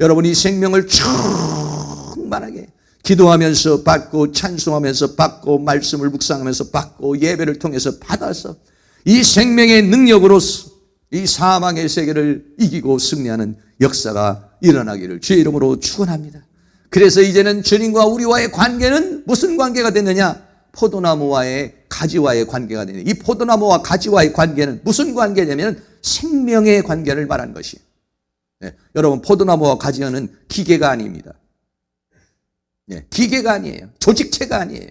여러분, 이 생명을 충만하게 기도하면서 받고 찬송하면서 받고 말씀을 묵상하면서 받고 예배를 통해서 받아서 이 생명의 능력으로서 이 사망의 세계를 이기고 승리하는 역사가 일어나기를 주의 이름으로 축원합니다. 그래서 이제는 주님과 우리와의 관계는 무슨 관계가 됐느냐? 포도나무와의 가지와의 관계가 되는, 이 포도나무와 가지와의 관계는 무슨 관계냐면 생명의 관계를 말하는 것이에요. 여러분, 포도나무와 가지는 기계가 아닙니다. 기계가 아니에요. 조직체가 아니에요.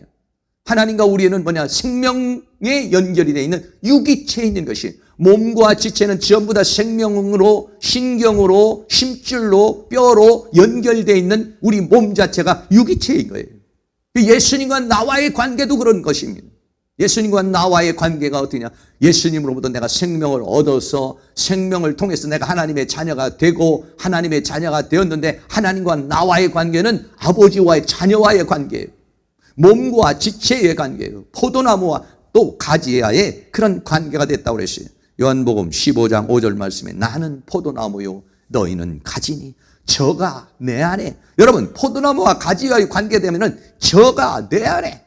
하나님과 우리는 뭐냐? 생명에 연결이 되어 있는 유기체에 있는 것이, 몸과 지체는 전부 다 생명으로, 신경으로, 심줄로, 뼈로 연결되어 있는 우리 몸 자체가 유기체인 거예요. 예수님과 나와의 관계도 그런 것입니다. 예수님과 나와의 관계가 어떠냐? 예수님으로부터 내가 생명을 얻어서 생명을 통해서 내가 하나님의 자녀가 되고 하나님의 자녀가 되었는데, 하나님과 나와의 관계는 아버지와의 자녀와의 관계예요. 몸과 지체의 관계예요. 포도나무와 또 가지와의 그런 관계가 됐다고 그랬어요. 요한복음 15장 5절 말씀에 나는 포도나무요 너희는 가지니 저가 내 안에. 여러분, 포도나무와 가지와의 관계되면은 저가 내 안에.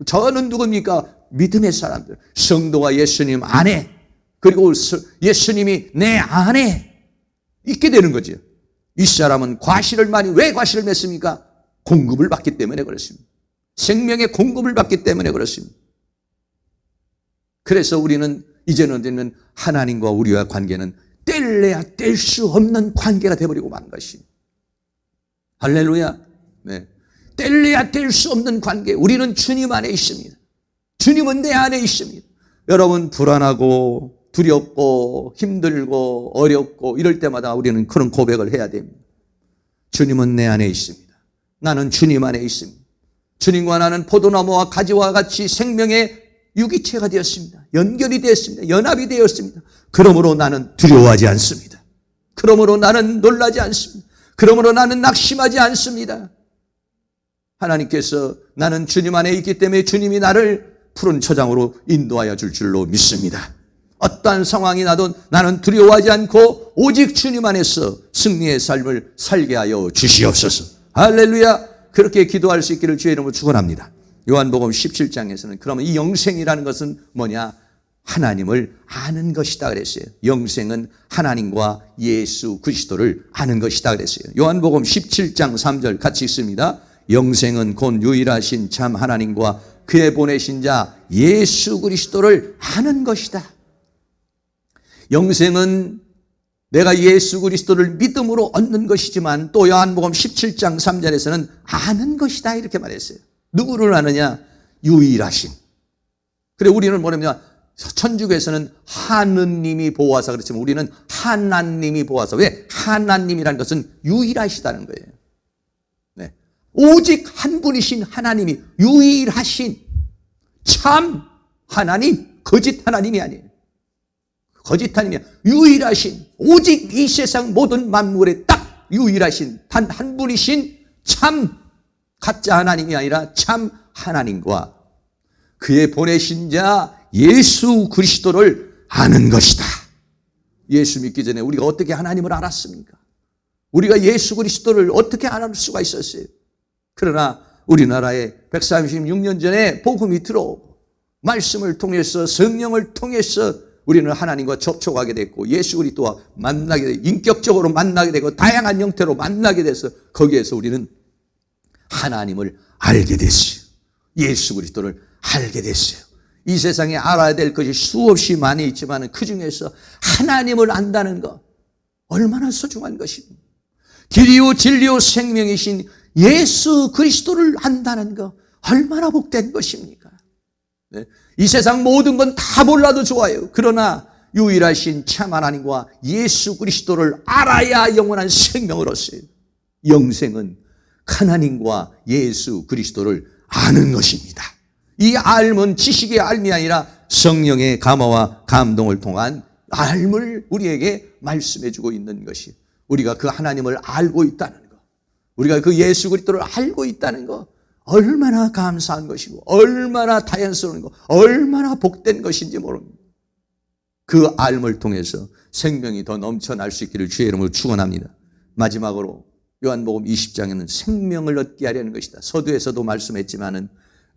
저는 누굽니까? 믿음의 사람들, 성도가 예수님 안에, 그리고 예수님이 내 안에 있게 되는 거죠. 이 사람은 과실을 많이, 왜 과실을 맺습니까? 공급을 받기 때문에 그렇습니다. 생명의 공급을 받기 때문에 그렇습니다. 그래서 우리는 이제는 하나님과 우리와 관계는 뗄래야 뗄 수 없는 관계가 되어버리고 만 것입니다. 할렐루야. 뗄래야 뗄 수 없는 관계. 우리는 주님 안에 있습니다. 주님은 내 안에 있습니다. 여러분, 불안하고 두렵고 힘들고 어렵고 이럴 때마다 우리는 그런 고백을 해야 됩니다. 주님은 내 안에 있습니다. 나는 주님 안에 있습니다. 주님과 나는 포도나무와 가지와 같이 생명의 유기체가 되었습니다. 연결이 되었습니다. 연합이 되었습니다. 그러므로 나는 두려워하지 않습니다. 그러므로 나는 놀라지 않습니다. 그러므로 나는 낙심하지 않습니다. 하나님께서 나는 주님 안에 있기 때문에 주님이 나를 푸른 초장으로 인도하여 줄 줄로 믿습니다. 어떠한 상황이 나도 나는 두려워하지 않고 오직 주님 안에서 승리의 삶을 살게 하여 주시옵소서. 할렐루야. 그렇게 기도할 수 있기를 주의 이름으로 축원합니다. 요한복음 17장에서는 그러면 이 영생이라는 것은 뭐냐? 하나님을 아는 것이다 그랬어요. 영생은 하나님과 예수 그리스도를 아는 것이다 그랬어요. 요한복음 17장 3절 같이 읽습니다. 영생은 곧 유일하신 참 하나님과 그의 보내신 자 예수 그리스도를 아는 것이다. 영생은 내가 예수 그리스도를 믿음으로 얻는 것이지만 또 요한복음 17장 3절에서는 아는 것이다 이렇게 말했어요. 누구를 아느냐? 유일하신. 그래 우리는 뭐냐면 천주교에서는 하느님이 보호하사 그렇지만 우리는 하나님이 보호하사. 왜? 하나님이라는 것은 유일하시다는 거예요. 네. 오직 한 분이신 하나님이 유일하신 참 하나님, 거짓 하나님이 아니에요. 거짓 하나님이 유일하신, 오직 이 세상 모든 만물에 딱 유일하신 단 한 분이신 참 가짜 하나님이 아니라 참 하나님과 그의 보내신 자 예수 그리스도를 아는 것이다. 예수 믿기 전에 우리가 어떻게 하나님을 알았습니까? 우리가 예수 그리스도를 어떻게 알 수가 있었어요? 그러나 우리나라에 136년 전에 복음이 들어오고 말씀을 통해서 성령을 통해서 우리는 하나님과 접촉하게 됐고 예수 그리스도와 만나게 되고 인격적으로 만나게 되고 다양한 형태로 만나게 돼서 거기에서 우리는 하나님을 알게 됐어요. 예수 그리스도를 알게 됐어요. 이 세상에 알아야 될 것이 수없이 많이 있지만 그중에서 하나님을 안다는 것 얼마나 소중한 것입니까? 길이요 진리요 생명이신 예수 그리스도를 안다는 것 얼마나 복된 것입니까? 네. 이 세상 모든 건 다 몰라도 좋아요. 그러나 유일하신 참 하나님과 예수 그리스도를 알아야 영원한 생명을 얻어요. 영생은 하나님과 예수 그리스도를 아는 것입니다. 이 알은 지식의 알미 아니라 성령의 감화와 감동을 통한 알을 우리에게 말씀해 주고 있는 것이 우리가 그 하나님을 알고 있다는 것, 우리가 그 예수 그리스도를 알고 있다는 것 얼마나 감사한 것이고 얼마나 자연스러운 것, 얼마나 복된 것인지 모릅니다. 그 알을 통해서 생명이 더 넘쳐날 수 있기를 주의 이름으로 축원합니다. 마지막으로 요한복음 20장에는 생명을 얻게 하려는 것이다. 서두에서도 말씀했지만은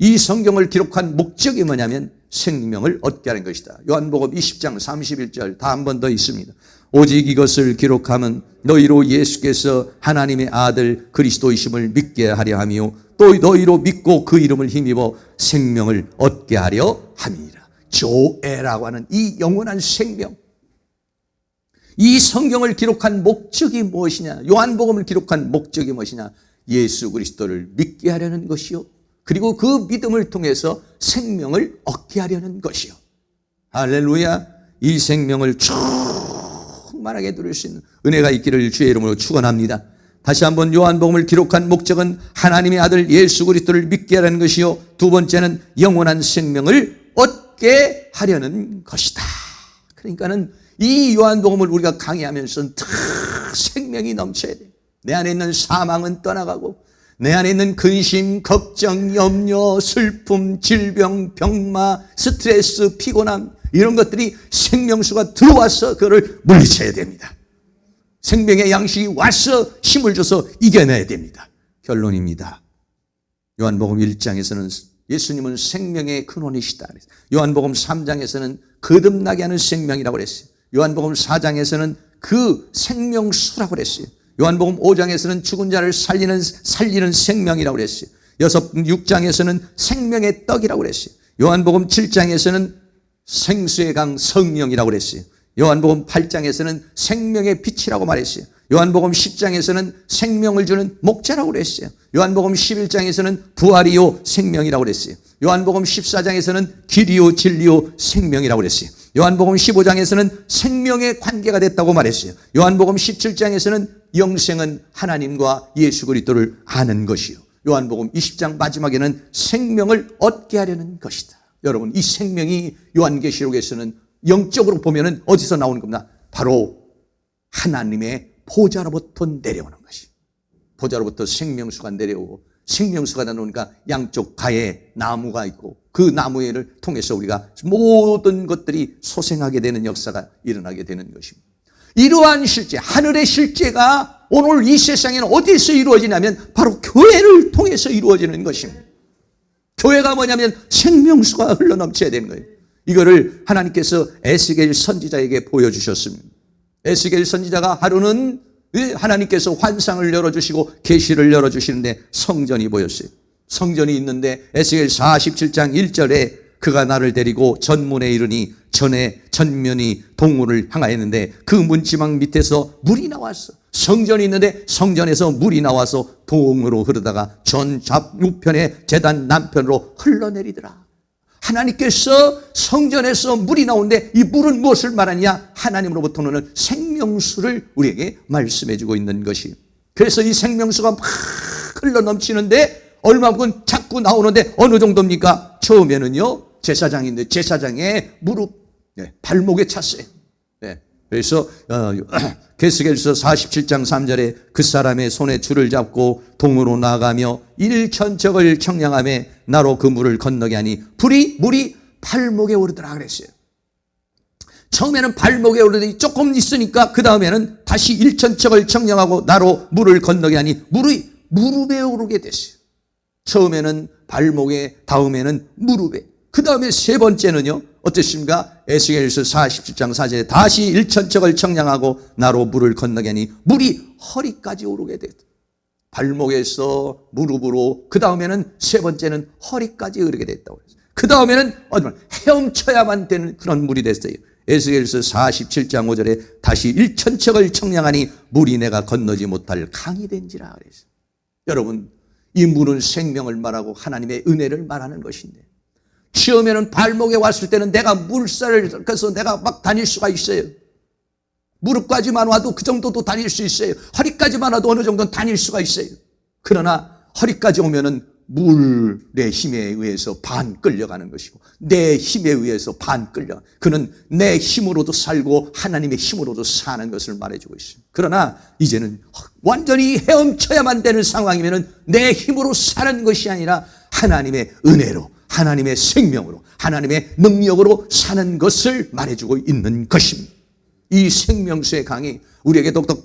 이 성경을 기록한 목적이 뭐냐면 생명을 얻게 하는 것이다. 요한복음 20장 31절 다 한 번 더 있습니다. 오직 이것을 기록하면 너희로 예수께서 하나님의 아들 그리스도이심을 믿게 하려 하며 또 너희로 믿고 그 이름을 힘입어 생명을 얻게 하려 함이니라. 조에라고 하는 이 영원한 생명, 이 성경을 기록한 목적이 무엇이냐? 요한복음을 기록한 목적이 무엇이냐? 예수 그리스도를 믿게 하려는 것이요, 그리고 그 믿음을 통해서 생명을 얻게 하려는 것이요. 할렐루야. 이 생명을 충만하게 누릴 수 있는 은혜가 있기를 주의 이름으로 축원합니다. 다시 한번 요한복음을 기록한 목적은 하나님의 아들 예수 그리스도를 믿게 하려는 것이요, 두 번째는 영원한 생명을 얻게 하려는 것이다. 그러니까는 이 요한복음을 우리가 강의하면서 생명이 넘쳐야 돼. 내 안에 있는 사망은 떠나가고 내 안에 있는 근심, 걱정, 염려, 슬픔, 질병, 병마, 스트레스, 피곤함 이런 것들이 생명수가 들어와서 그거를 물리쳐야 됩니다. 생명의 양식이 와서 힘을 줘서 이겨내야 됩니다. 결론입니다. 요한복음 1장에서는 예수님은 생명의 근원이시다. 요한복음 3장에서는 거듭나게 하는 생명이라고 그랬어요. 요한복음 4장에서는 그 생명수라고 그랬어요. 요한복음 5장에서는 죽은 자를 살리는 생명이라고 그랬어요. 6장에서는 생명의 떡이라고 그랬어요. 요한복음 7장에서는 생수의 강 성령이라고 그랬어요. 요한복음 8장에서는 생명의 빛이라고 말했어요. 요한복음 10장에서는 생명을 주는 목자라고 그랬어요. 요한복음 11장에서는 부활이요 생명이라고 그랬어요. 요한복음 14장에서는 길이요 진리요 생명이라고 그랬어요. 요한복음 15장에서는 생명의 관계가 됐다고 말했어요. 요한복음 17장에서는 영생은 하나님과 예수 그리스도를 아는 것이요, 요한복음 20장 마지막에는 생명을 얻게 하려는 것이다. 여러분, 이 생명이 요한계시록에서는 영적으로 보면은 어디서 나오는 겁니다? 바로 하나님의 보좌로부터 내려오는 것이. 보좌로부터 생명수가 내려오고 생명수가 내려오니까 양쪽 가에 나무가 있고 그 나무를 통해서 우리가 모든 것들이 소생하게 되는 역사가 일어나게 되는 것입니다. 이러한 실제, 하늘의 실제가 오늘 이 세상에는 어디서 이루어지냐면 바로 교회를 통해서 이루어지는 것입니다. 교회가 뭐냐면 생명수가 흘러넘쳐야 되는 거예요. 이거를 하나님께서 에스겔 선지자에게 보여주셨습니다. 에스겔 선지자가 하루는 하나님께서 환상을 열어주시고 계시를 열어주시는데 성전이 보였어요. 성전이 있는데 에스겔 47장 1절에 그가 나를 데리고 전문에 이르니 전에 전면이 동문을 향하였는데 그 문지방 밑에서 물이 나왔어. 성전이 있는데 성전에서 물이 나와서 동으로 흐르다가 전 좌우편의 제단 남편으로 흘러내리더라. 하나님께서 성전에서 물이 나오는데 이 물은 무엇을 말하냐? 하나님으로부터는 생명수를 우리에게 말씀해 주고 있는 것이. 그래서 이 생명수가 막 흘러 넘치는데 얼마큼 자꾸 나오는데 어느 정도입니까? 처음에는요, 제사장인데 제사장의 무릎, 발목에 찼어요. 그래서 계스겔서 47장 3절에 그 사람의 손에 줄을 잡고 동으로 나아가며 일천척을 청량하며 나로 그 물을 건너게 하니 물이 발목에 오르더라 그랬어요. 처음에는 발목에 오르더니 조금 있으니까 그 다음에는 다시 일천척을 청량하고 나로 물을 건너게 하니 물이 무릎에 오르게 됐어요. 처음에는 발목에, 다음에는 무릎에, 그 다음에 세 번째는요 어땠습니까? 에스겔서 47장 4절에 다시 일천척을 청량하고 나로 물을 건너게 하니 물이 허리까지 오르게 됐다. 발목에서 무릎으로, 그 다음에는 세 번째는 허리까지 오르게 됐다고 했어요. 그 다음에는 헤엄쳐야만 되는 그런 물이 됐어요. 에스겔서 47장 5절에 다시 일천척을 청량하니 물이 내가 건너지 못할 강이 된지라 그랬어요. 여러분, 이 물은 생명을 말하고 하나님의 은혜를 말하는 것인데, 처음에는 발목에 왔을 때는 내가 물살을 그래서 내가 막 다닐 수가 있어요. 무릎까지만 와도 그 정도도 다닐 수 있어요. 허리까지만 와도 어느 정도는 다닐 수가 있어요. 그러나 허리까지 오면은 물의 힘에 의해서 반 끌려가는 것이고 내 힘에 의해서 반 끌려. 그는 내 힘으로도 살고 하나님의 힘으로도 사는 것을 말해주고 있습니다. 그러나 이제는 완전히 헤엄쳐야만 되는 상황이면은 내 힘으로 사는 것이 아니라 하나님의 은혜로, 하나님의 생명으로, 하나님의 능력으로 사는 것을 말해주고 있는 것입니다. 이 생명수의 강이 우리에게 더욱더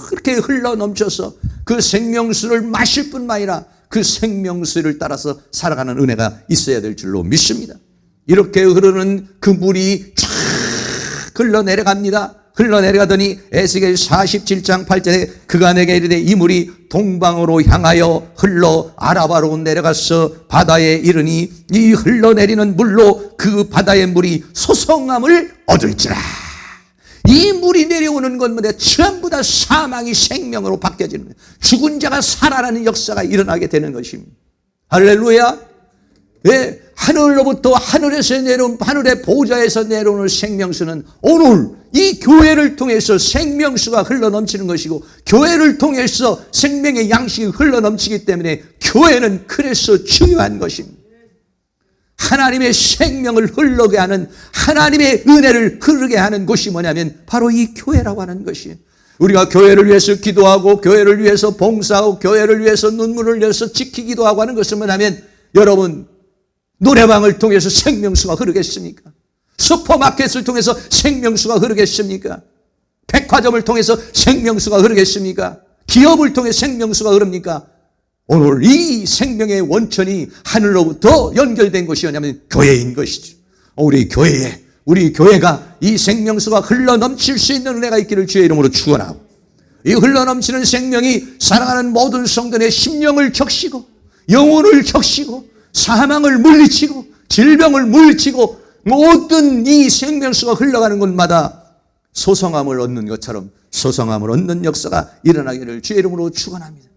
그렇게 흘러 넘쳐서 그 생명수를 마실 뿐만 아니라 그 생명수를 따라서 살아가는 은혜가 있어야 될 줄로 믿습니다. 이렇게 흐르는 그 물이 쫙 흘러내려갑니다. 흘러내려가더니 에스겔 47장 8절에 그가 내게 이르되 이 물이 동방으로 향하여 흘러 아라바로 내려가서 바다에 이르니 이 흘러내리는 물로 그 바다의 물이 소성함을 얻을지라. 이 물이 내려오는 것마다 전부 다 사망이 생명으로 바뀌어지는 거예요. 죽은 자가 살아나는 역사가 일어나게 되는 것입니다. 할렐루야. 예, 하늘로부터 하늘에서 내려온 하늘의 보좌에서 내려오는 생명수는 오늘 이 교회를 통해서 생명수가 흘러넘치는 것이고 교회를 통해서 생명의 양식이 흘러넘치기 때문에 교회는 그래서 중요한 것입니다. 하나님의 생명을 흐르게 하는, 하나님의 은혜를 흐르게 하는 곳이 뭐냐면 바로 이 교회라고 하는 것이에요. 우리가 교회를 위해서 기도하고 교회를 위해서 봉사하고 교회를 위해서 눈물을 흘려서 지키기도 하고 하는 것은 뭐냐면, 여러분, 노래방을 통해서 생명수가 흐르겠습니까? 슈퍼마켓을 통해서 생명수가 흐르겠습니까? 백화점을 통해서 생명수가 흐르겠습니까? 기업을 통해 생명수가 흐릅니까? 오늘 이 생명의 원천이 하늘로부터 연결된 것이 뭐냐면 교회인 것이죠. 우리 교회가 이 생명수가 흘러넘칠 수 있는 은혜가 있기를 주의 이름으로 축원하고, 이 흘러넘치는 생명이 사랑하는 모든 성도의 심령을 적시고 영혼을 적시고 사망을 물리치고 질병을 물리치고 모든 이 생명수가 흘러가는 곳마다 소성함을 얻는 것처럼 소성함을 얻는 역사가 일어나기를 주의 이름으로 축원합니다.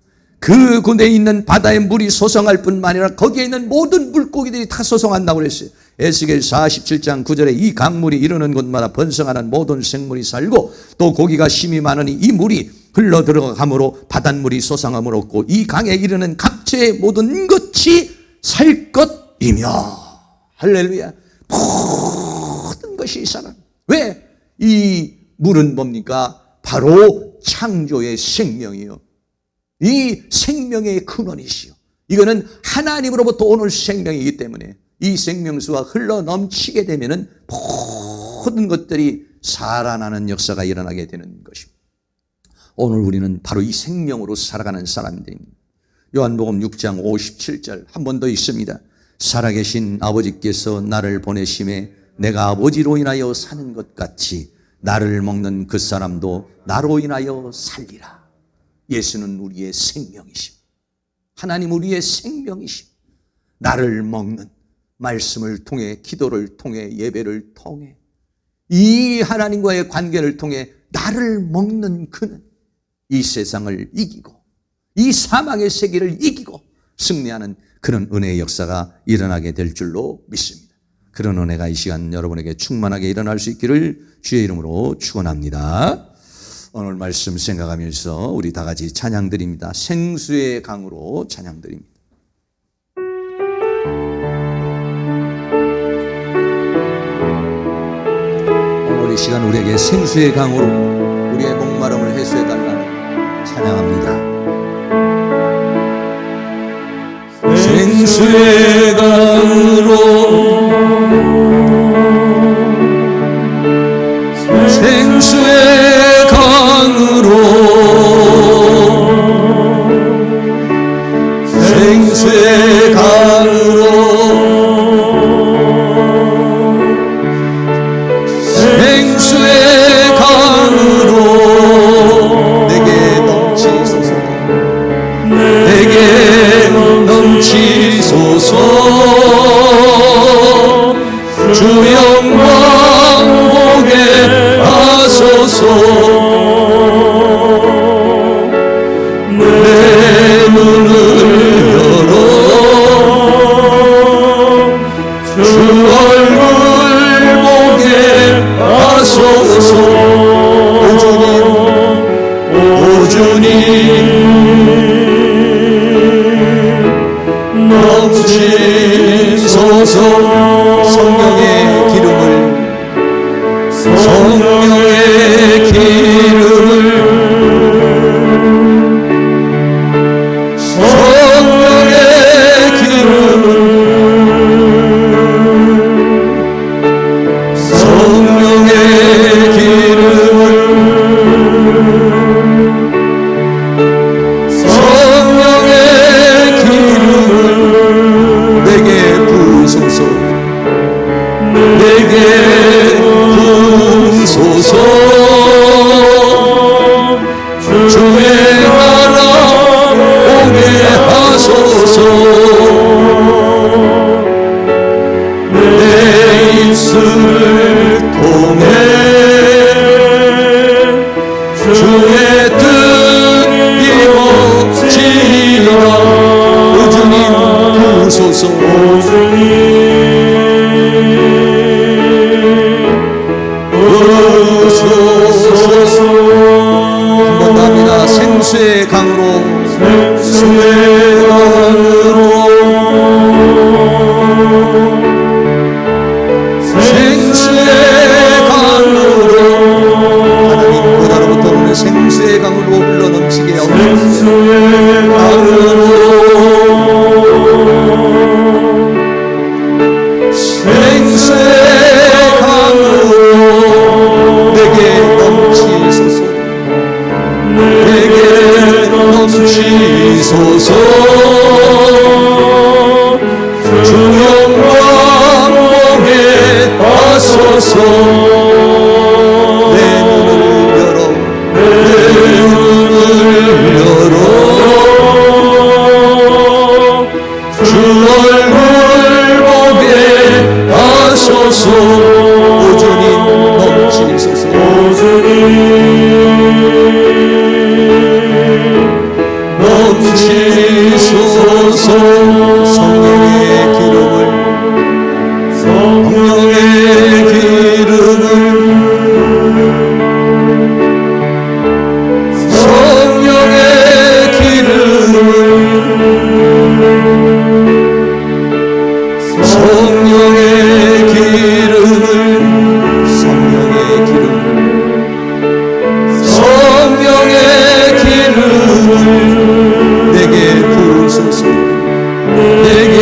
그 곳에 있는 바다의 물이 소성할 뿐만 아니라 거기에 있는 모든 물고기들이 다 소성한다고 그랬어요. 에스겔 47장 9절에 이 강물이 이르는 곳마다 번성하는 모든 생물이 살고 또 고기가 심이 많으니 이 물이 흘러 들어가므로 바닷물이 소성함을 얻고 이 강에 이르는 각처의 모든 것이 살 것이며. 할렐루야. 모든 것이 살아. 왜? 이 물은 뭡니까? 바로 창조의 생명이요, 이 생명의 근원이시요, 이거는 하나님으로부터 오는 생명이기 때문에 이 생명수가 흘러 넘치게 되면은 모든 것들이 살아나는 역사가 일어나게 되는 것입니다. 오늘 우리는 바로 이 생명으로 살아가는 사람들입니다. 요한복음 6장 57절 한 번 더 있습니다. 살아계신 아버지께서 나를 보내심에 내가 아버지로 인하여 사는 것 같이 나를 먹는 그 사람도 나로 인하여 살리라. 예수는 우리의 생명이심. 하나님 우리의 생명이심. 나를 먹는 말씀을 통해, 기도를 통해, 예배를 통해, 이 하나님과의 관계를 통해 나를 먹는 그는 이 세상을 이기고 이 사망의 세계를 이기고 승리하는 그런 은혜의 역사가 일어나게 될 줄로 믿습니다. 그런 은혜가 이 시간 여러분에게 충만하게 일어날 수 있기를 주의 이름으로 축원합니다. 오늘 말씀 생각하면서 우리 다 같이 찬양 드립니다. 생수의 강으로 찬양 드립니다. 오늘 이 시간 우리에게 생수의 강으로 우리의 목마름을 해소해 달라는 찬양합니다. 생수의 강으로, 생수의 강으로, 생수의 강으로, 생수의 강으로 내게 넘치소서, 내게 넘치소서. 주 영광 보게 하소서. 내 눈을 열어 주 얼굴 보게 하소서. 오 주님 넘치소서. 성령의 기름을, 성령의 기름을, 성령의 기름을, 성령의 기름을, 성령의 기름을 내게 부으소서. 내게 부으소서. 주의 나라 오게 하소서. 내 입술을 통해 주의 뜻 이루어지리라. 오 주님 부으소서. 오 주님 한번 더 합니다. 생수의 강으로, 생수의 강으로, 생수의 강으로 하나님 보다로부터 오는 생수의 강으로 흘러넘치게 하옵소서. 생수의 강으로, 생수의 강으로 내게 넘치소서. 내게 넘치소서. 주 영광 보게 하소서. 내 눈을 열어, 내 눈을 열어 주 얼굴 보게 하소서. 오 주님 넘치소서. 오 주님 넘치소서. 성령의 기름을, 성령의 기름을, 성령의 기름을, 성령의 기름을, 성령의 기름을, 성령의 기름을 내게 부으소서. 내게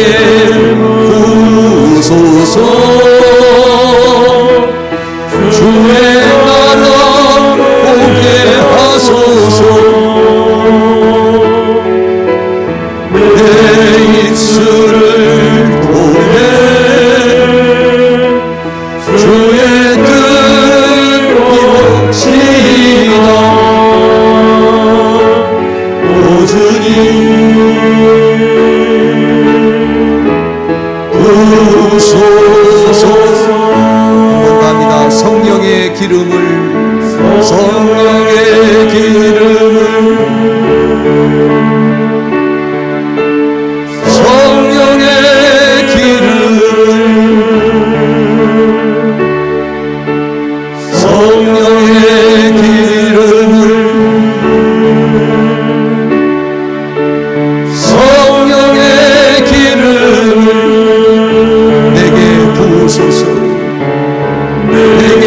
성령의 기름을 성령의 기름을 성령의 기름을 성령의 기름을 내게 부으소서 내게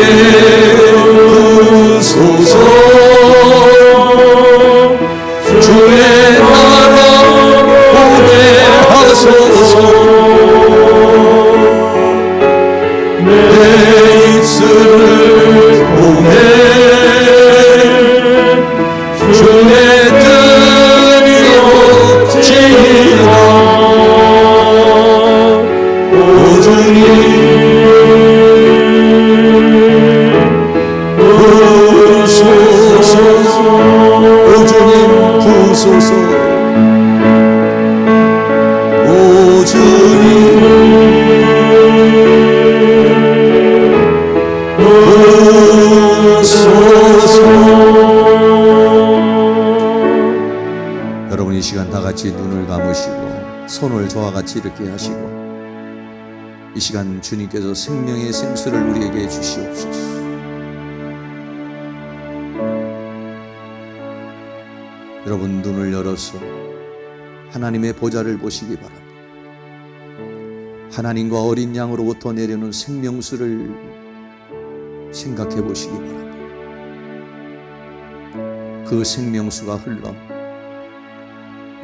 부으소서 주의 나라 오게 하소서 내 입술을 통해 주의 뜻이 이루어지리라 오 주님 부으소서 오 주님 부으소서 오 주님 부으소서. 여러분 이 시간 다 같이 눈을 감으시고 손을 저와 같이 이렇게 하시고 이 시간 주님께서 생명의 생수를 우리에게 주시옵소서. 여러분 눈을 열어서 하나님의 보좌를 보시기 바랍니다. 하나님과 어린 양으로부터 내려오는 생명수를 생각해 보시기 바랍니다. 그 생명수가 흘러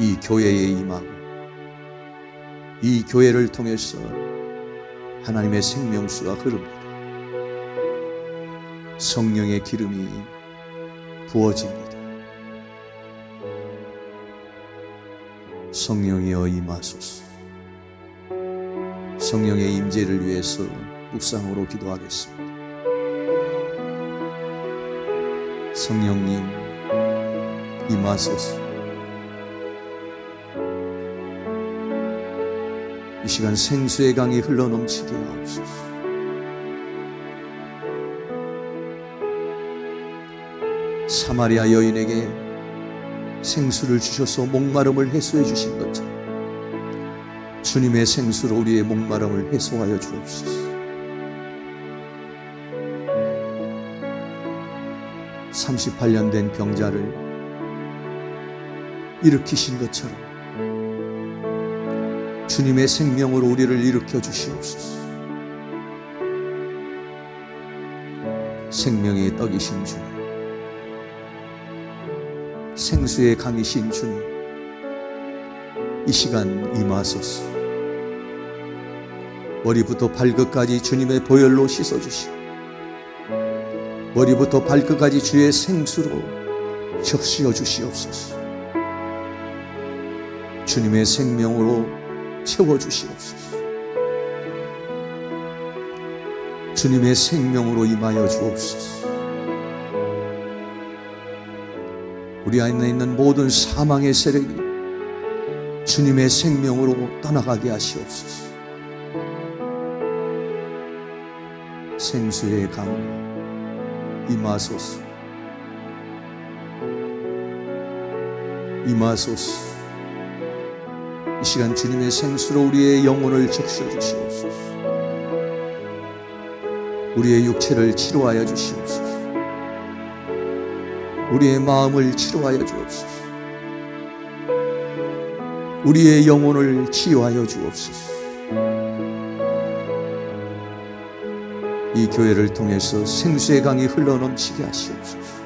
이 교회에 임하고 이 교회를 통해서 하나님의 생명수가 흐릅니다. 성령의 기름이 부어집니다. 성령이여 임하소서. 성령의 임재를 위해서 묵상으로 기도하겠습니다. 성령님 임하소서. 이 시간 생수의 강이 흘러넘치게 하옵소서. 사마리아 여인에게 생수를 주셔서 목마름을 해소해 주신 것처럼 주님의 생수로 우리의 목마름을 해소하여 주옵소서. 38년 된 병자를 일으키신 것처럼 주님의 생명으로 우리를 일으켜 주시옵소서. 생명의 떡이신 주님, 생수의 강이신 주님, 이 시간 임하소서. 머리부터 발끝까지 주님의 보혈로 씻어주시고 머리부터 발끝까지 주의 생수로 적시어 주시옵소서. 주님의 생명으로 채워주시옵소서. 주님의 생명으로 임하여 주옵소서. 우리 안에 있는 모든 사망의 세력이 주님의 생명으로 떠나가게 하시옵소서. 생수의 강 임하소서. 임하소서. 이 시간 주님의 생수로 우리의 영혼을 적셔 주시옵소서. 우리의 육체를 치료하여 주시옵소서. 우리의 마음을 치료하여 주옵소서. 우리의 영혼을 치유하여 주옵소서. 이 교회를 통해서 생수의 강이 흘러넘치게 하시옵소서.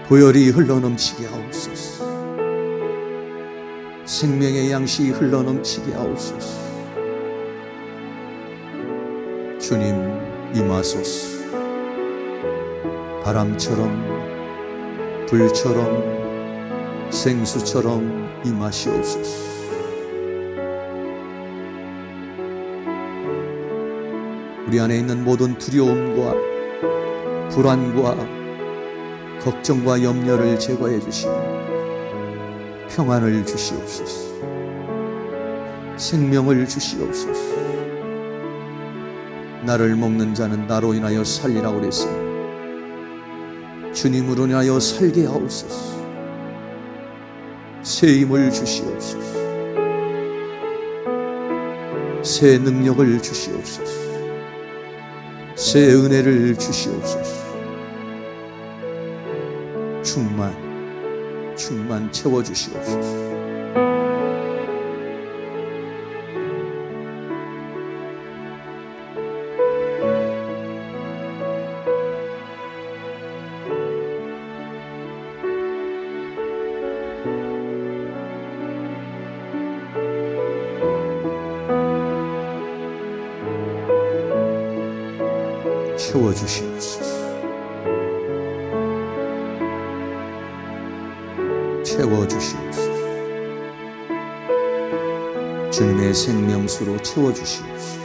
보혈이 흘러넘치게 하옵소서. 생명의 양식이 흘러넘치게 하옵소서. 주님 임하소서. 바람처럼 불처럼 생수처럼 임하시옵소서. 우리 안에 있는 모든 두려움과 불안과 걱정과 염려를 제거해 주시고 평안을 주시옵소서. 생명을 주시옵소서. 나를 먹는 자는 나로 인하여 살리라고 그랬습니다. 주님으로 인하여 살게 하옵소서. 새 힘을 주시옵소서. 새 능력을 주시옵소서. 새 은혜를 주시옵소서. 충만 채워주시옵소서. 채워주시옵소서. 채워주시옵소서. 주님의 생명수로 채워주시옵소서.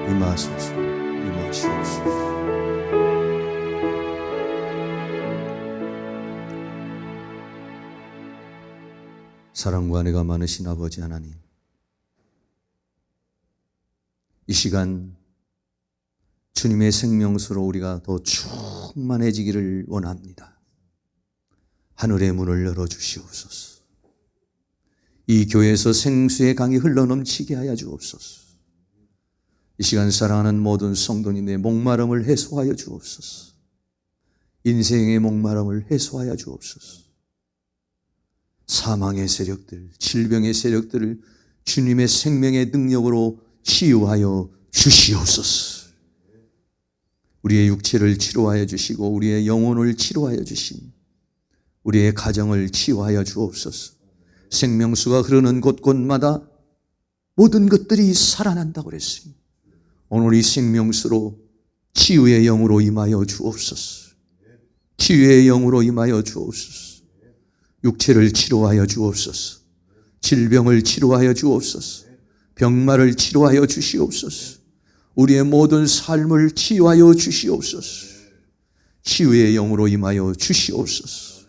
임하소서. 임하시옵소서. 사랑과 은혜가 많으신 아버지 하나님, 이 시간 주님의 생명수로 우리가 더 충만해지기를 원합니다. 하늘의 문을 열어주시옵소서. 이 교회에서 생수의 강이 흘러넘치게 하여 주옵소서. 이 시간 사랑하는 모든 성도님의 목마름을 해소하여 주옵소서. 인생의 목마름을 해소하여 주옵소서. 사망의 세력들, 질병의 세력들을 주님의 생명의 능력으로 치유하여 주시옵소서. 우리의 육체를 치료하여 주시고 우리의 영혼을 치료하여 주시며 우리의 가정을 치유하여 주옵소서. 생명수가 흐르는 곳곳마다 모든 것들이 살아난다고 그랬습니다. 오늘 이 생명수로 치유의 영으로 임하여 주옵소서. 치유의 영으로 임하여 주옵소서. 육체를 치료하여 주옵소서. 질병을 치료하여 주옵소서. 병마를 치료하여 주시옵소서. 우리의 모든 삶을 치유하여 주시옵소서. 치유의 영으로 임하여 주시옵소서.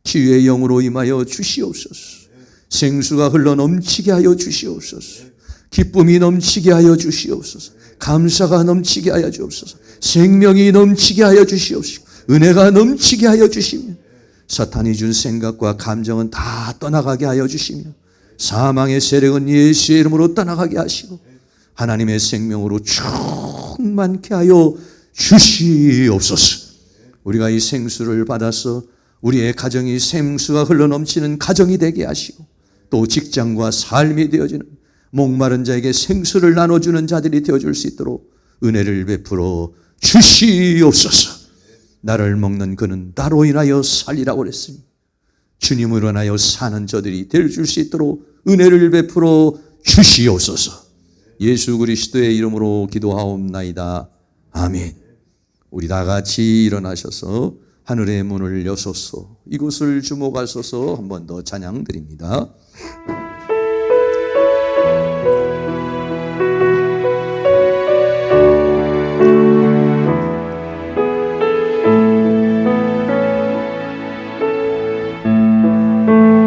치유의 영으로 임하여 주시옵소서. 생수가 흘러 넘치게 하여 주시옵소서. 기쁨이 넘치게 하여 주시옵소서. 감사가 넘치게 하여 주옵소서. 생명이 넘치게 하여 주시옵시고 은혜가 넘치게 하여 주시며 사탄이 준 생각과 감정은 다 떠나가게 하여 주시며 사망의 세력은 예수의 이름으로 떠나가게 하시고 하나님의 생명으로 충만케 하여 주시옵소서. 우리가 이 생수를 받아서 우리의 가정이 생수가 흘러넘치는 가정이 되게 하시고 또 직장과 삶이 되어지는 목마른 자에게 생수를 나눠주는 자들이 되어줄 수 있도록 은혜를 베풀어 주시옵소서. 나를 먹는 그는 나로 인하여 살리라고 그랬으니 주님으로 인하여 사는 저들이 되어줄 수 있도록 은혜를 베풀어 주시옵소서. 예수 그리스도의 이름으로 기도하옵나이다. 아멘. 우리 다 같이 일어나셔서 하늘의 문을 여소서. 이곳을 주목하소서. 한 번 더 찬양 드립니다.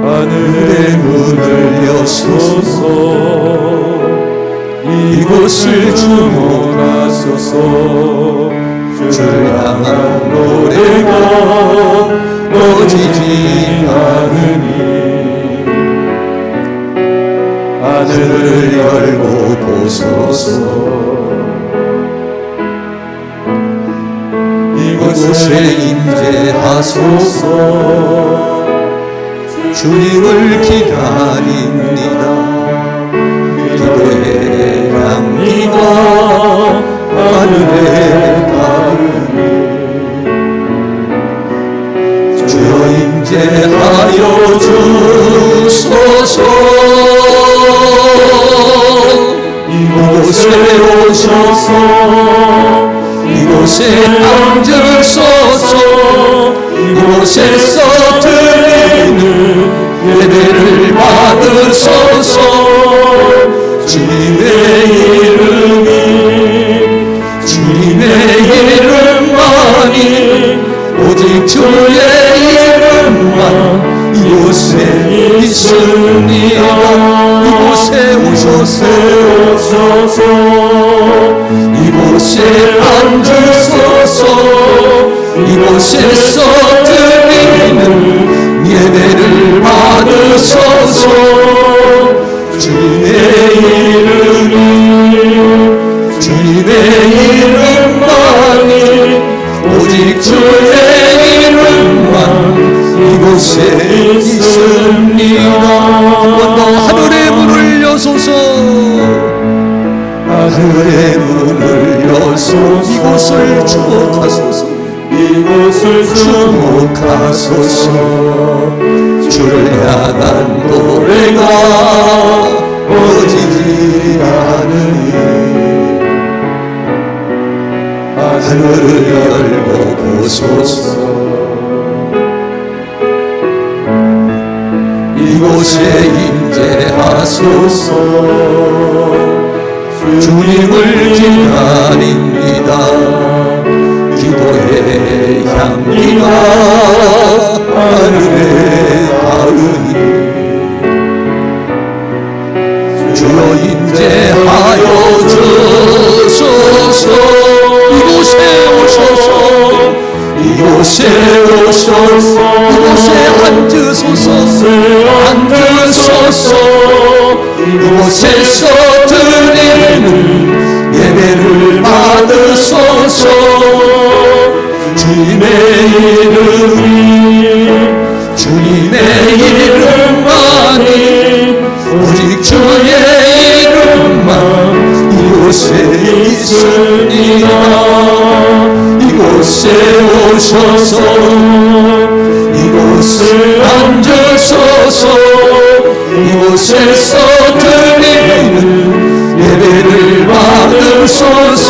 하늘의 문을 여소서. 이곳을 주목하소서. 주를 향한 노래가 꺼지지 않으니 하늘을 열고 보소서. 이곳에 임재하소서. 주님을 기다립니다. 기도의 향기가 하늘에 닿으니 이곳에 앉으소서. 이곳에서 드리는 예배를 받으소서. 주님의 이름만이 오직 주의 이름만 이곳에 있습니다. 이곳에 오셔서 이곳에 앉으소서. 이곳에서 드리는 예배를 받으소서. 주님의 이름만이 오직 주의 이름만 이곳에 있습니다. 한 번 더 하늘의 문을 여소서. 하늘의 문을 여소. 이곳을 주목하소서. 주를 향한 노래가 꺼지지 않으니 하늘을 열고 보소서. 이곳에 임재하소서. 주님을 기다립니다. 기도의 향기가 하늘에 닿으니 주여 임재하여 주소서. 이곳에 오셔서. 이곳에 앉으소서. 이곳에서 드리는 예배를 받으소서. 주님의 이름만이 오직 주의 이름만 이곳에 있습니다. 이곳에 오셔서. 이곳에 앉으소서. 이곳에서 드리는 예배를 받으소서.